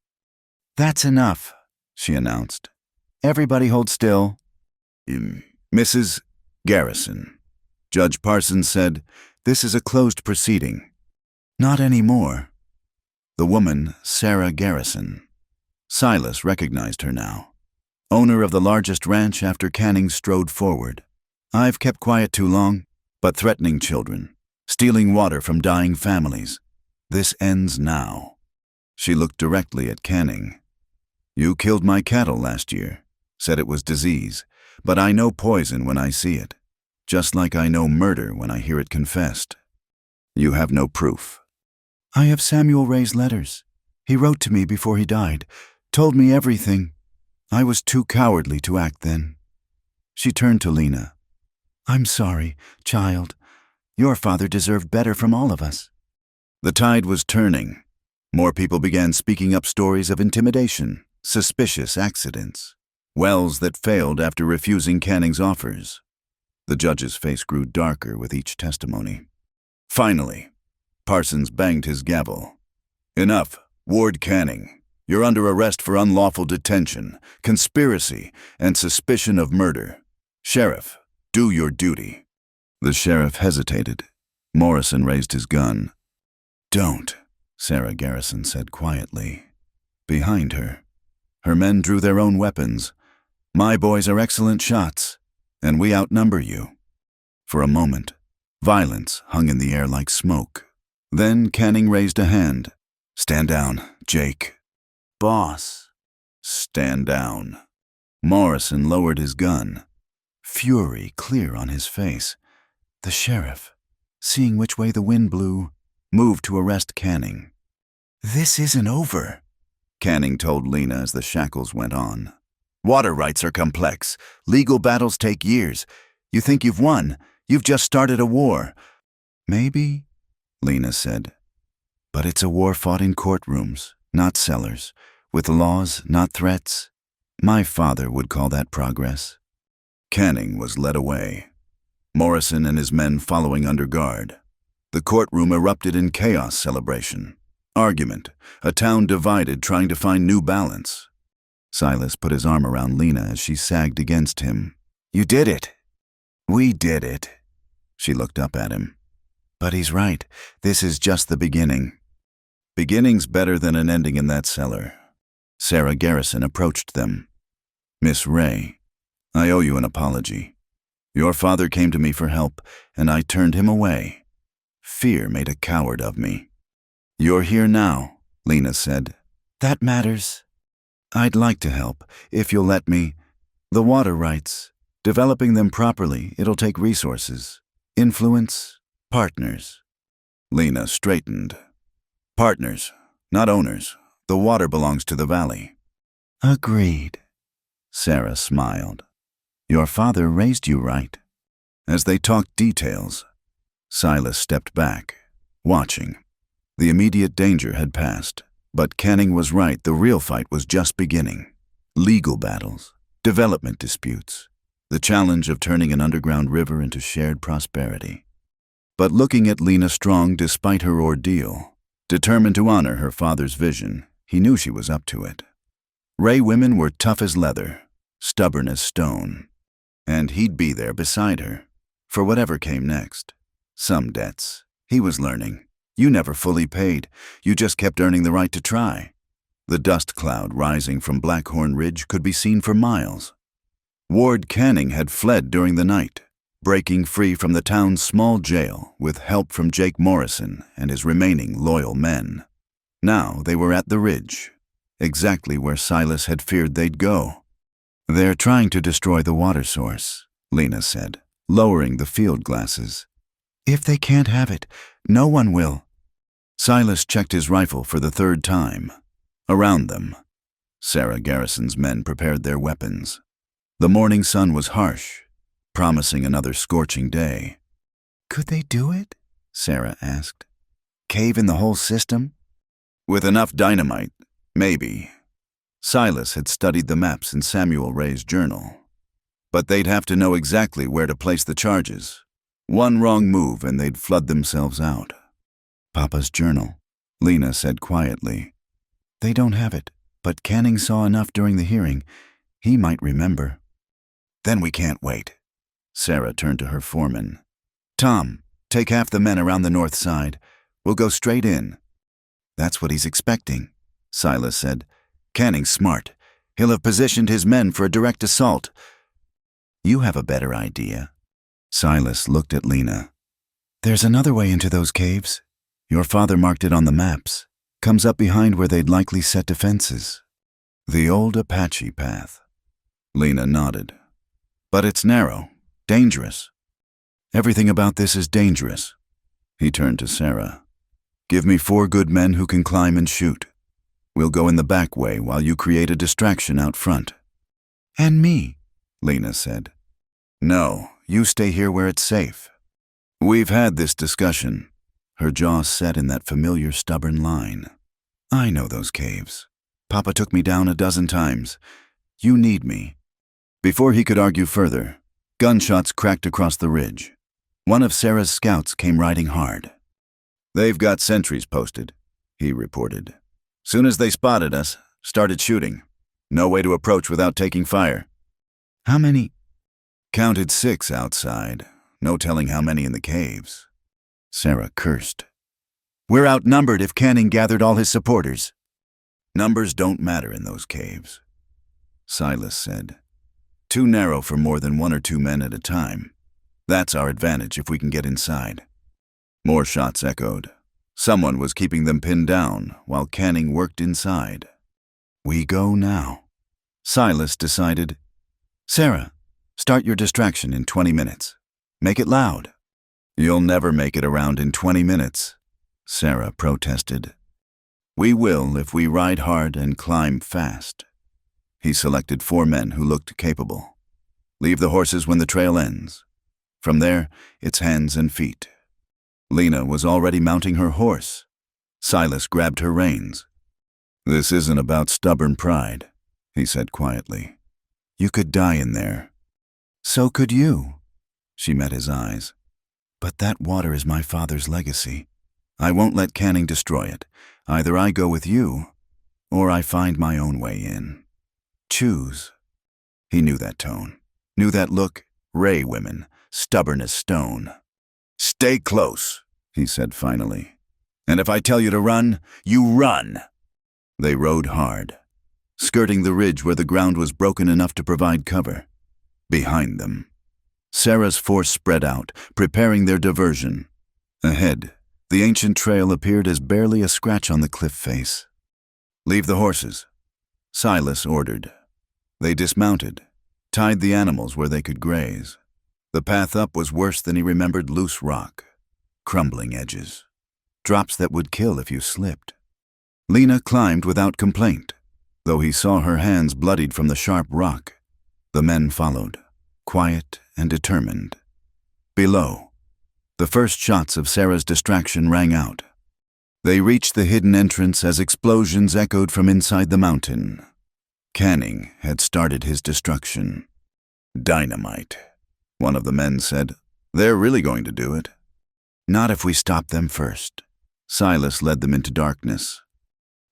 "That's enough," she announced. "Everybody hold still." "Mrs. Garrison," Judge Parsons said, "this is a closed proceeding." "Not anymore." The woman, Sarah Garrison. Silas recognized her now. Owner of the largest ranch after Canning strode forward. "I've kept quiet too long, but threatening children, stealing water from dying families. This ends now." She looked directly at Canning. "You killed my cattle last year, said it was disease, but I know poison when I see it, just like I know murder when I hear it confessed. You have no proof." "I have Samuel Ray's letters. He wrote to me before he died, told me everything. I was too cowardly to act then." She turned to Lena. "I'm sorry, child. Your father deserved better from all of us." The tide was turning. More people began speaking up stories of intimidation, suspicious accidents, wells that failed after refusing Canning's offers. The judge's face grew darker with each testimony. Finally, Parsons banged his gavel. "Enough, Ward Canning. You're under arrest for unlawful detention, conspiracy, and suspicion of murder. Sheriff, do your duty." The sheriff hesitated. Morrison raised his gun. "Don't," Sarah Garrison said quietly. Behind her, her men drew their own weapons. "My boys are excellent shots, and we outnumber you." For a moment, violence hung in the air like smoke. Then Canning raised a hand. "Stand down, Jake." "Boss." "Stand down." Morrison lowered his gun, fury clear on his face. The sheriff, seeing which way the wind blew, moved to arrest Canning. "This isn't over," Canning told Lena as the shackles went on. "Water rights are complex. Legal battles take years. You think you've won. You've just started a war." "Maybe," Lena said. "But it's a war fought in courtrooms, not cellars, with laws, not threats. My father would call that progress." Canning was led away. Morrison and his men following under guard. The courtroom erupted in chaos celebration. Argument, a town divided trying to find new balance. Silas put his arm around Lena as she sagged against him. "You did it." "We did it." She looked up at him. "But he's right. This is just the beginning." "Beginning's better than an ending in that cellar." Sarah Garrison approached them. "Miss Ray, I owe you an apology. Your father came to me for help, and I turned him away. Fear made a coward of me." "You're here now," Lena said. "That matters. I'd like to help, if you'll let me. The water rights. Developing them properly, it'll take resources. Influence, partners." Lena straightened. "Partners, not owners. The water belongs to the valley." "Agreed." Sarah smiled. "Your father raised you right." As they talked details, Silas stepped back, watching. The immediate danger had passed, but Canning was right. The real fight was just beginning. Legal battles, development disputes, the challenge of turning an underground river into shared prosperity. But looking at Lena Strong despite her ordeal, determined to honor her father's vision, he knew she was up to it. Ray women were tough as leather, stubborn as stone, and he'd be there beside her for whatever came next. Some debts, he was learning, you never fully paid, you just kept earning the right to try. The dust cloud rising from Blackhorn Ridge could be seen for miles. Ward Canning had fled during the night, breaking free from the town's small jail with help from Jake Morrison and his remaining loyal men. Now they were at the ridge, exactly where Silas had feared they'd go. "They're trying to destroy the water source," Lena said, lowering the field glasses. "If they can't have it, no one will." Silas checked his rifle for the third time. Around them, Sarah Garrison's men prepared their weapons. The morning sun was harsh, promising another scorching day. "Could they do it?" Sarah asked. "Cave in the whole system?" "With enough dynamite, maybe." Silas had studied the maps in Samuel Ray's journal. But they'd have to know exactly where to place the charges. One wrong move and they'd flood themselves out. "Papa's journal," Lena said quietly. "They don't have it, but Canning saw enough during the hearing. He might remember." "Then we can't wait." Sarah turned to her foreman. "Tom, take half the men around the north side. We'll go straight in." "That's what he's expecting," Silas said. "Canning's smart. He'll have positioned his men for a direct assault." "You have a better idea." Silas looked at Lena. "There's another way into those caves. Your father marked it on the maps. Comes up behind where they'd likely set defenses." "The old Apache path." Lena nodded. "But it's narrow, dangerous." "Everything about this is dangerous." He turned to Sarah. "Give me 4 good men who can climb and shoot. We'll go in the back way while you create a distraction out front." "And me," Lena said. "No, you stay here where it's safe." "We've had this discussion." Her jaw set in that familiar stubborn line. "I know those caves. Papa took me down a dozen times. You need me." Before he could argue further, gunshots cracked across the ridge. One of Sarah's scouts came riding hard. "They've got sentries posted," he reported. "Soon as they spotted us, started shooting. No way to approach without taking fire." "How many?" "Counted 6 outside. No telling how many in the caves." Sarah cursed. "We're outnumbered if Canning gathered all his supporters." "Numbers don't matter in those caves," Silas said. "Too narrow for more than 1 or 2 men at a time. That's our advantage if we can get inside." More shots echoed. Someone was keeping them pinned down while Canning worked inside. "We go now." Silas decided. "Sarah, start your distraction in 20 minutes. Make it loud." "You'll never make it around in 20 minutes," Sarah protested. "We will if we ride hard and climb fast." He selected 4 men who looked capable. "Leave the horses when the trail ends. From there, it's hands and feet." Lena was already mounting her horse. Silas grabbed her reins. "This isn't about stubborn pride," he said quietly. "You could die in there." "So could you." She met his eyes. But that water is my father's legacy. I won't let Canning destroy it. Either I go with you, or I find my own way in. Choose. He knew that tone, knew that look. Ray women, stubborn as stone. Stay close, he said finally. And if I tell you to run, you run. They rode hard, skirting the ridge where the ground was broken enough to provide cover. Behind them, Sarah's force spread out, preparing their diversion. Ahead, the ancient trail appeared as barely a scratch on the cliff face. Leave the horses, Silas ordered. They dismounted, tied the animals where they could graze. The path up was worse than he remembered: loose rock, crumbling edges, drops that would kill if you slipped. Lena climbed without complaint, though he saw her hands bloodied from the sharp rock. The men followed, quiet and determined. Below, the first shots of Sarah's distraction rang out. They reached the hidden entrance as explosions echoed from inside the mountain. Canning had started his destruction. Dynamite, one of the men said. They're really going to do it. Not if we stop them first. Silas led them into darkness.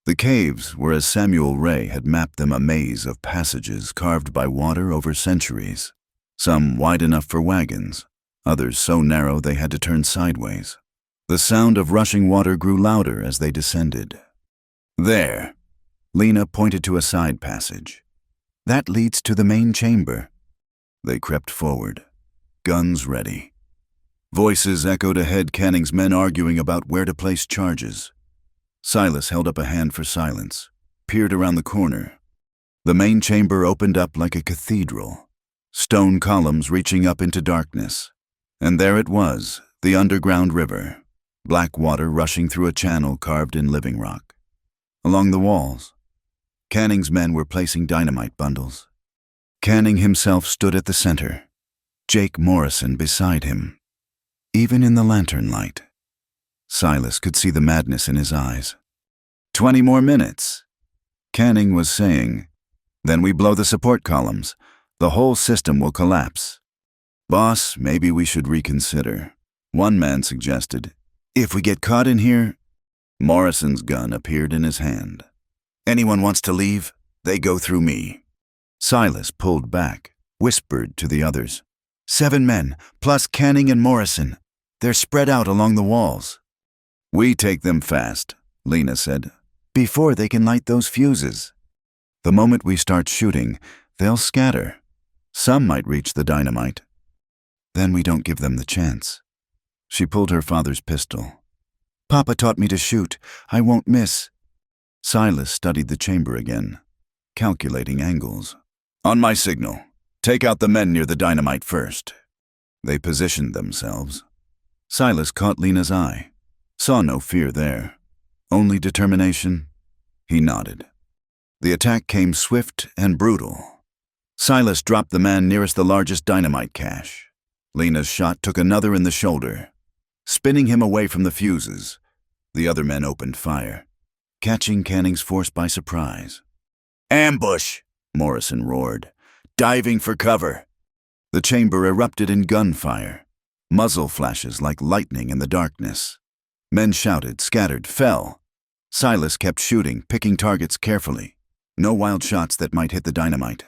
The caves were as Samuel Ray had mapped them, a maze of passages carved by water over centuries, some wide enough for wagons, others so narrow they had to turn sideways. The sound of rushing water grew louder as they descended. There, Lena pointed to a side passage. That leads to the main chamber. They crept forward, guns ready. Voices echoed ahead, Canning's men arguing about where to place charges. Silas held up a hand for silence, peered around the corner. The main chamber opened up like a cathedral, stone columns reaching up into darkness. And there it was, the underground river, black water rushing through a channel carved in living rock. Along the walls, Canning's men were placing dynamite bundles. Canning himself stood at the center, Jake Morrison beside him. Even in the lantern light, Silas could see the madness in his eyes. 20 more minutes, Canning was saying. Then we blow the support columns. The whole system will collapse. Boss, maybe we should reconsider, one man suggested. If we get caught in here... Morrison's gun appeared in his hand. Anyone wants to leave, they go through me. Silas pulled back, whispered to the others. 7 men, plus Canning and Morrison. They're spread out along the walls. We take them fast, Lena said, before they can light those fuses. The moment we start shooting, they'll scatter. Some might reach the dynamite. Then we don't give them the chance. She pulled her father's pistol. Papa taught me to shoot. I won't miss. Silas studied the chamber again, calculating angles. On my signal, take out the men near the dynamite first. They positioned themselves. Silas caught Lena's eye, saw no fear there, only determination. He nodded. The attack came swift and brutal. Silas dropped the man nearest the largest dynamite cache. Lena's shot took another in the shoulder, spinning him away from the fuses. The other men opened fire, catching Canning's force by surprise. Ambush, Morrison roared, diving for cover. The chamber erupted in gunfire, muzzle flashes like lightning in the darkness. Men shouted, scattered, fell. Silas kept shooting, picking targets carefully. No wild shots that might hit the dynamite.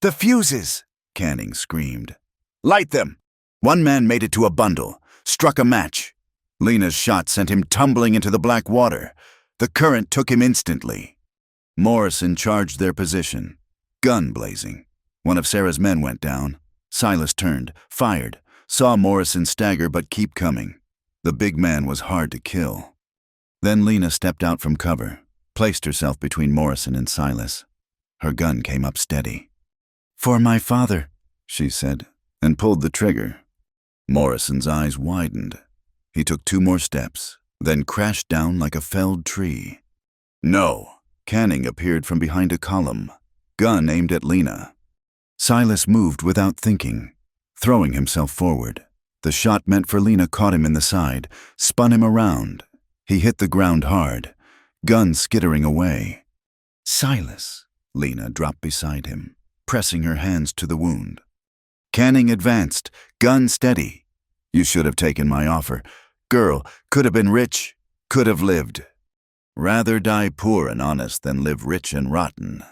The fuses, Canning screamed. Light them! One man made it to a bundle, struck a match. Lena's shot sent him tumbling into the black water. The current took him instantly. Morrison charged their position, gun blazing. One of Sarah's men went down. Silas turned, fired, saw Morrison stagger but keep coming. The big man was hard to kill. Then Lena stepped out from cover, placed herself between Morrison and Silas. Her gun came up steady. For my father, she said, and pulled the trigger. Morrison's eyes widened. He took 2 more steps, then crashed down like a felled tree. No, Canning appeared from behind a column, gun aimed at Lena. Silas moved without thinking, throwing himself forward. The shot meant for Lena caught him in the side, spun him around. He hit the ground hard, gun skittering away. Silas, Lena dropped beside him, pressing her hands to the wound. Canning advanced, gun steady. You should have taken my offer. Girl, could have been rich, could have lived. Rather die poor and honest than live rich and rotten.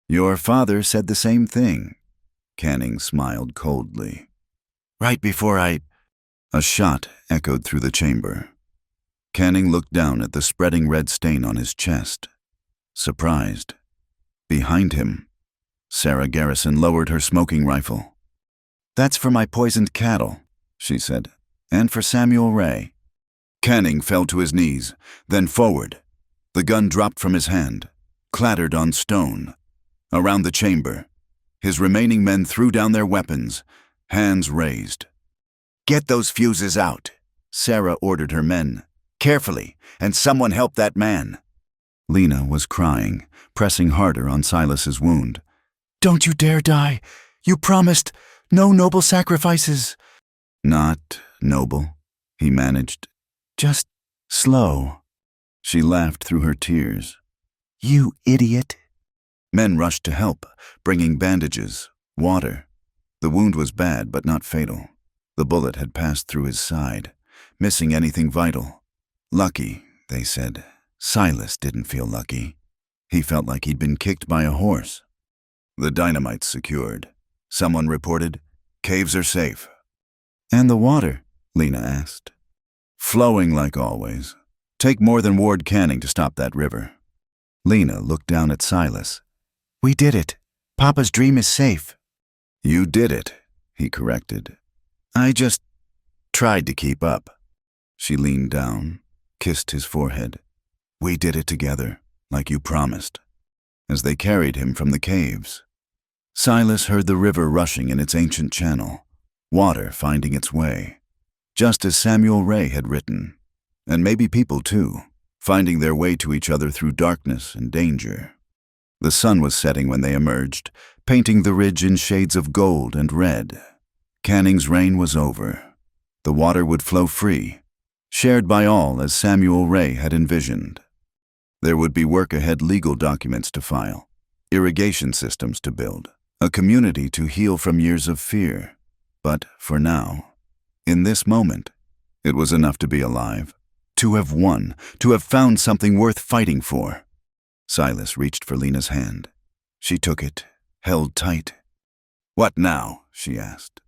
Your father said the same thing. Canning smiled coldly. Right before A shot echoed through the chamber. Canning looked down at the spreading red stain on his chest. Surprised. Behind him, Sarah Garrison lowered her smoking rifle. That's for my poisoned cattle, she said, and for Samuel Ray. Canning fell to his knees, then forward. The gun dropped from his hand, clattered on stone. Around the chamber, his remaining men threw down their weapons, hands raised. Get those fuses out, Sarah ordered her men. Carefully, and someone help that man. Lena was crying, pressing harder on Silas's wound. Don't you dare die. You promised no noble sacrifices. Not noble, he managed. Just slow. She laughed through her tears. You idiot. Men rushed to help, bringing bandages, water. The wound was bad but not fatal. The bullet had passed through his side, missing anything vital. Lucky, they said. Silas didn't feel lucky. He felt like he'd been kicked by a horse. The dynamite's secured. Someone reported, caves are safe. And the water? Lena asked. Flowing like always. Take more than Ward Canning to stop that river. Lena looked down at Silas. We did it. Papa's dream is safe. You did it, he corrected. I just tried to keep up. She leaned down, kissed his forehead. We did it together, like you promised. As they carried him from the caves, Silas heard the river rushing in its ancient channel, water finding its way, just as Samuel Ray had written, and maybe people too, finding their way to each other through darkness and danger. The sun was setting when they emerged, painting the ridge in shades of gold and red. Canning's reign was over. The water would flow free, shared by all as Samuel Ray had envisioned. There would be work ahead, legal documents to file, irrigation systems to build, a community to heal from years of fear. But for now, in this moment, it was enough to be alive, to have won, to have found something worth fighting for. Silas reached for Lena's hand. She took it, held tight. What now? She asked.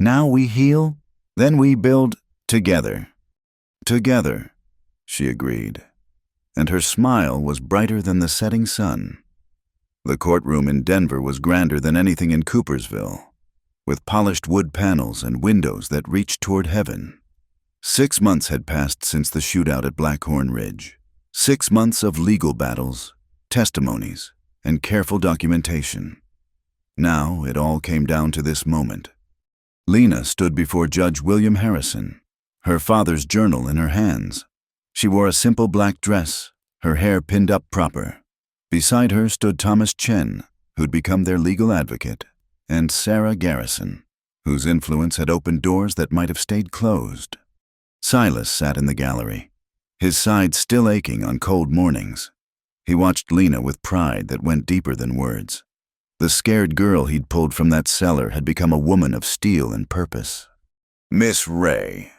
Now we heal, then we build together. Together, she agreed, and her smile was brighter than the setting sun. The courtroom in Denver was grander than anything in Coopersville, with polished wood panels and windows that reached toward heaven. 6 months had passed since the shootout at Blackhorn Ridge. 6 months of legal battles, testimonies, and careful documentation. Now it all came down to this moment. Lena stood before Judge William Harrison, her father's journal in her hands. She wore a simple black dress, her hair pinned up proper. Beside her stood Thomas Chen, who'd become their legal advocate, and Sarah Garrison, whose influence had opened doors that might have stayed closed. Silas sat in the gallery, his side still aching on cold mornings. He watched Lena with pride that went deeper than words. The scared girl he'd pulled from that cellar had become a woman of steel and purpose. Miss Ray,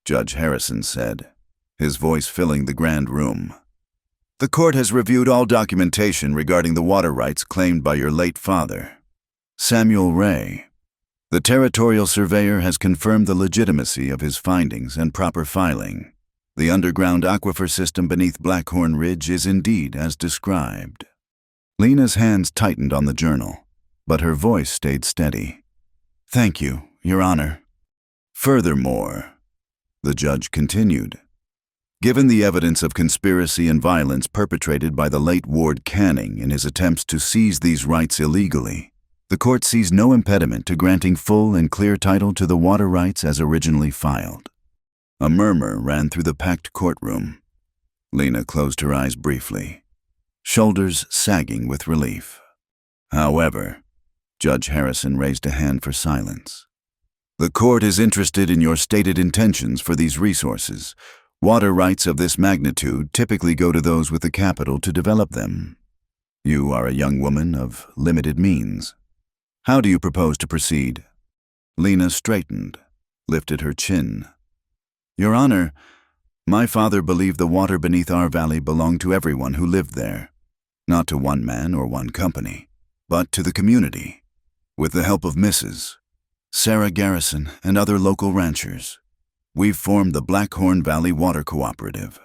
Judge Harrison said, his voice filling the grand room. The court has reviewed all documentation regarding the water rights claimed by your late father, Samuel Ray. The territorial surveyor has confirmed the legitimacy of his findings and proper filing. The underground aquifer system beneath Blackhorn Ridge is indeed as described. Lena's hands tightened on the journal, but her voice stayed steady. Thank you, Your Honor. Furthermore, the judge continued, given the evidence of conspiracy and violence perpetrated by the late Ward Canning in his attempts to seize these rights illegally, the court sees no impediment to granting full and clear title to the water rights as originally filed. A murmur ran through the packed courtroom. Lena closed her eyes briefly, shoulders sagging with relief. However, Judge Harrison raised a hand for silence. The court is interested in your stated intentions for these resources. Water rights of this magnitude typically go to those with the capital to develop them. You are a young woman of limited means. How do you propose to proceed? Lena straightened, lifted her chin. Your Honor, my father believed the water beneath our valley belonged to everyone who lived there, not to one man or one company, but to the community. With the help of Mrs. Sarah Garrison and other local ranchers, we've formed the Blackhorn Valley Water Cooperative.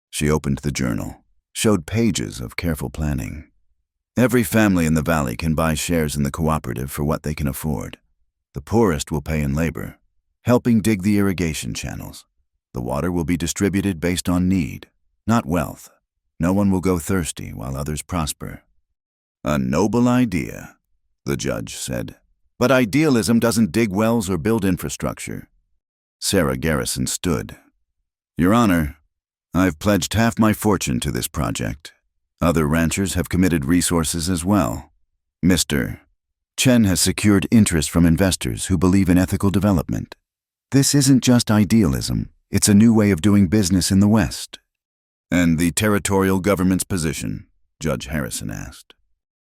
She opened the journal, showed pages of careful planning. Every family in the valley can buy shares in the cooperative for what they can afford. The poorest will pay in labor, helping dig the irrigation channels. The water will be distributed based on need, not wealth. No one will go thirsty while others prosper. A noble idea, the judge said. But idealism doesn't dig wells or build infrastructure. Sarah Garrison stood. Your Honor, I've pledged half my fortune to this project. Other ranchers have committed resources as well. Mr. Chen has secured interest from investors who believe in ethical development. This isn't just idealism, it's a new way of doing business in the West. And the territorial government's position? Judge Harrison asked.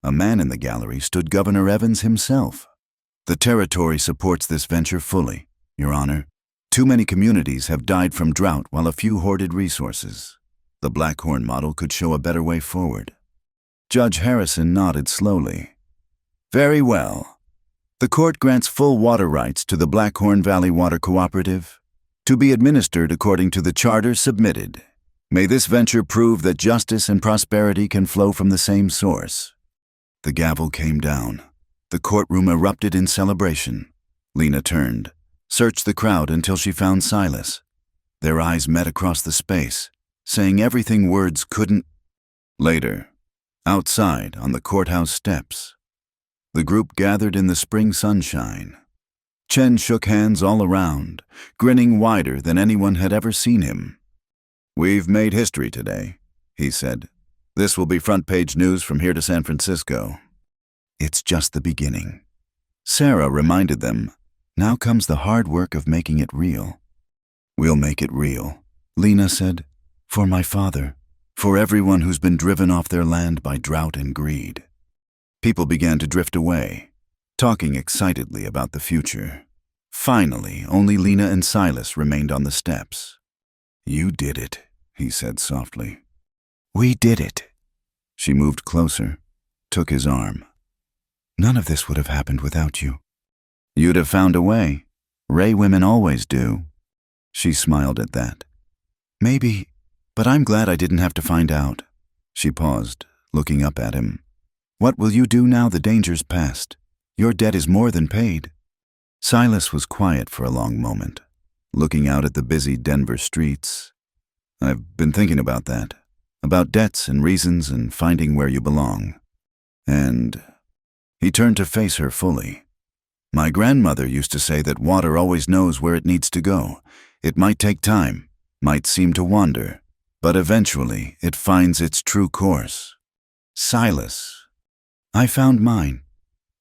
A man in the gallery stood Governor Evans himself. The territory supports this venture fully, Your Honor. Too many communities have died from drought while a few hoarded resources. The Blackhorn model could show a better way forward. Judge Harrison nodded slowly. Very well. The court grants full water rights to the Blackhorn Valley Water Cooperative, to be administered according to the charter submitted. May this venture prove that justice and prosperity can flow from the same source. The gavel came down. The courtroom erupted in celebration. Lena turned, searched the crowd until she found Silas. Their eyes met across the space, saying everything words couldn't. Later, outside on the courthouse steps, the group gathered in the spring sunshine. Chen shook hands all around, grinning wider than anyone had ever seen him. We've made history today, he said. This will be front-page news from here to San Francisco. It's just the beginning. Sarah reminded them, now comes the hard work of making it real. We'll make it real, Lena said. For my father, for everyone who's been driven off their land by drought and greed. People began to drift away, talking excitedly about the future. Finally, only Lena and Silas remained on the steps. You did it, he said softly. We did it. She moved closer, took his arm. None of this would have happened without you. You'd have found a way. Ray women always do. She smiled at that. Maybe, but I'm glad I didn't have to find out. She paused, looking up at him. What will you do now the danger's past? Your debt is more than paid. Silas was quiet for a long moment, looking out at the busy Denver streets. I've been thinking about that, about debts and reasons and finding where you belong. And he turned to face her fully. My grandmother used to say that water always knows where it needs to go. It might take time, might seem to wander, but eventually it finds its true course. Silas. I found mine.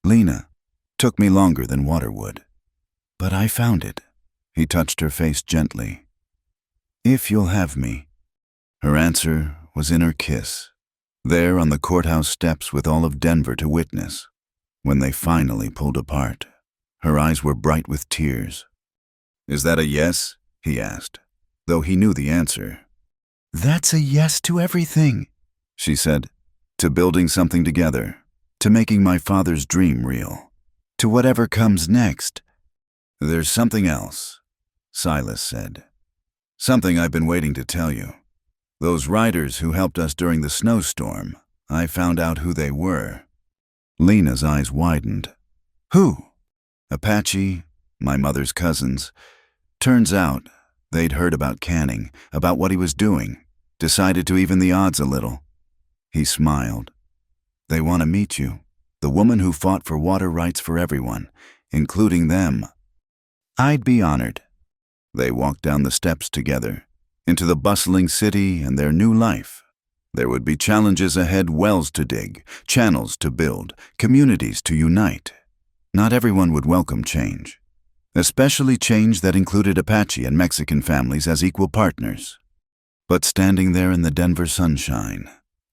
Lena. Took me longer than water would. But I found it. He touched her face gently. If you'll have me. Her answer was in her kiss, there on the courthouse steps with all of Denver to witness. When they finally pulled apart, her eyes were bright with tears. Is that a yes? He asked, though he knew the answer. That's a yes to everything, she said, to building something together, to making my father's dream real, to whatever comes next. There's something else, Silas said. Something I've been waiting to tell you. Those riders who helped us during the snowstorm, I found out who they were. Lena's eyes widened. Who? Apache, my mother's cousins. Turns out they'd heard about Canning, about what he was doing, decided to even the odds a little. He smiled. They want to meet you, the woman who fought for water rights for everyone, including them. I'd be honored. They walked down the steps together, into the bustling city and their new life. There would be challenges ahead, wells to dig, channels to build, communities to unite. Not everyone would welcome change, especially change that included Apache and Mexican families as equal partners. But standing there in the Denver sunshine,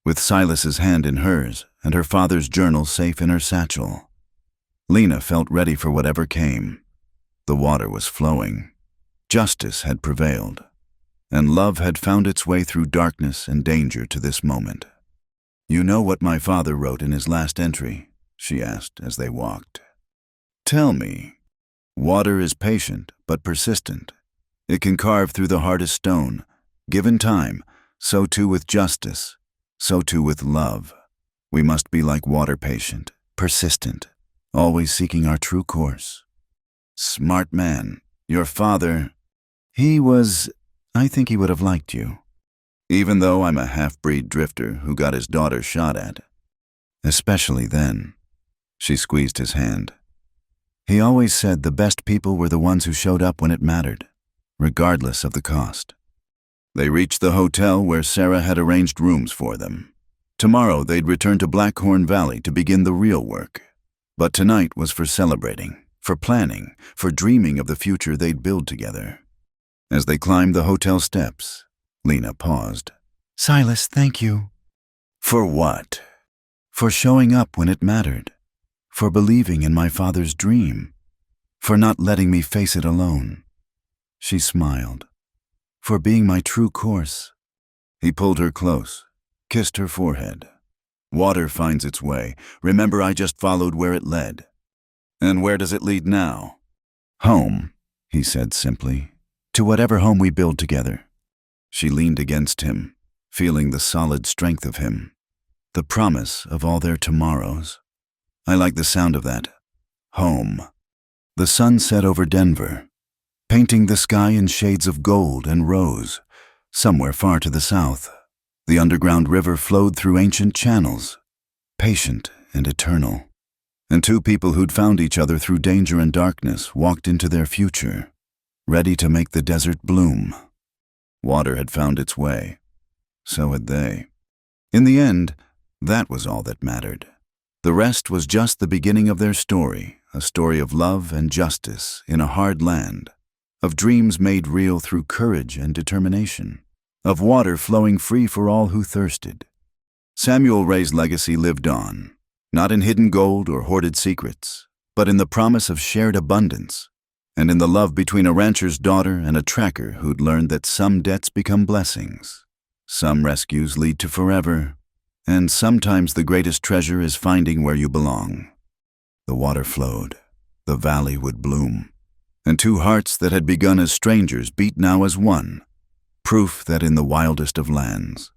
with Silas's hand in hers and her father's journal safe in her satchel, Lena felt ready for whatever came. The water was flowing. Justice had prevailed, and love had found its way through darkness and danger to this moment. "You know what my father wrote in his last entry?" she asked as they walked. "Tell me." "Water is patient but persistent. It can carve through the hardest stone. Given time, so too with justice, so too with love. We must be like water, patient, persistent, always seeking our true course." "Smart man. Your father—" I think he would have liked you. Even though I'm a half-breed drifter who got his daughter shot at. Especially then." She squeezed his hand. "He always said the best people were the ones who showed up when it mattered, regardless of the cost." They reached the hotel where Sarah had arranged rooms for them. Tomorrow they'd return to Blackhorn Valley to begin the real work. But tonight was for celebrating, for planning, for dreaming of the future they'd build together. As they climbed the hotel steps, Lena paused. "Silas, thank you." "For what?" "For showing up when it mattered. For believing in my father's dream. For not letting me face it alone." She smiled. "For being my true course." He pulled her close, kissed her forehead. "Water finds its way. Remember, I just followed where it led." "And where does it lead now?" "Home," he said simply. "To whatever home we build together." She leaned against him, feeling the solid strength of him, the promise of all their tomorrows. "I like the sound of that. Home." The sun set over Denver, painting the sky in shades of gold and rose. Somewhere far to the south, the underground river flowed through ancient channels, patient and eternal. And two people who'd found each other through danger and darkness walked into their future, ready to make the desert bloom. Water had found its way. So had they. In the end, that was all that mattered. The rest was just the beginning of their story, a story of love and justice in a hard land, of dreams made real through courage and determination, of water flowing free for all who thirsted. Samuel Ray's legacy lived on, not in hidden gold or hoarded secrets, but in the promise of shared abundance, and in the love between a rancher's daughter and a tracker who'd learned that some debts become blessings, some rescues lead to forever, and sometimes the greatest treasure is finding where you belong. The water flowed, the valley would bloom, and two hearts that had begun as strangers beat now as one, proof that in the wildest of lands,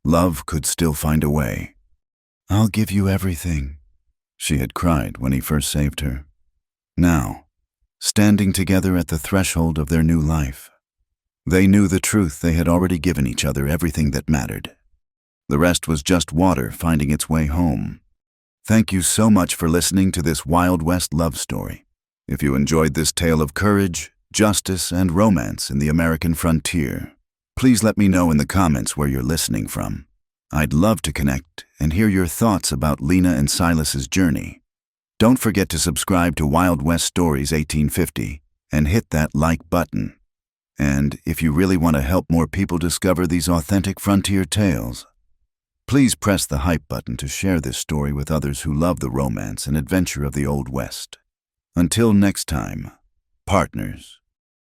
love could still find a way. "I'll give you everything," she had cried when he first saved her. Now, standing together at the threshold of their new life, they knew the truth. They had already given each other everything that mattered. The rest was just water finding its way home. Thank you so much for listening to this Wild West love story. If you enjoyed this tale of courage, justice, and romance in the American frontier, please let me know in the comments where you're listening from. I'd love to connect and hear your thoughts about Lena and Silas's journey. Don't forget to subscribe to Wild West Stories 1850 and hit that like button. And if you really want to help more people discover these authentic frontier tales, please press the hype button to share this story with others who love the romance and adventure of the Old West. Until next time, partners.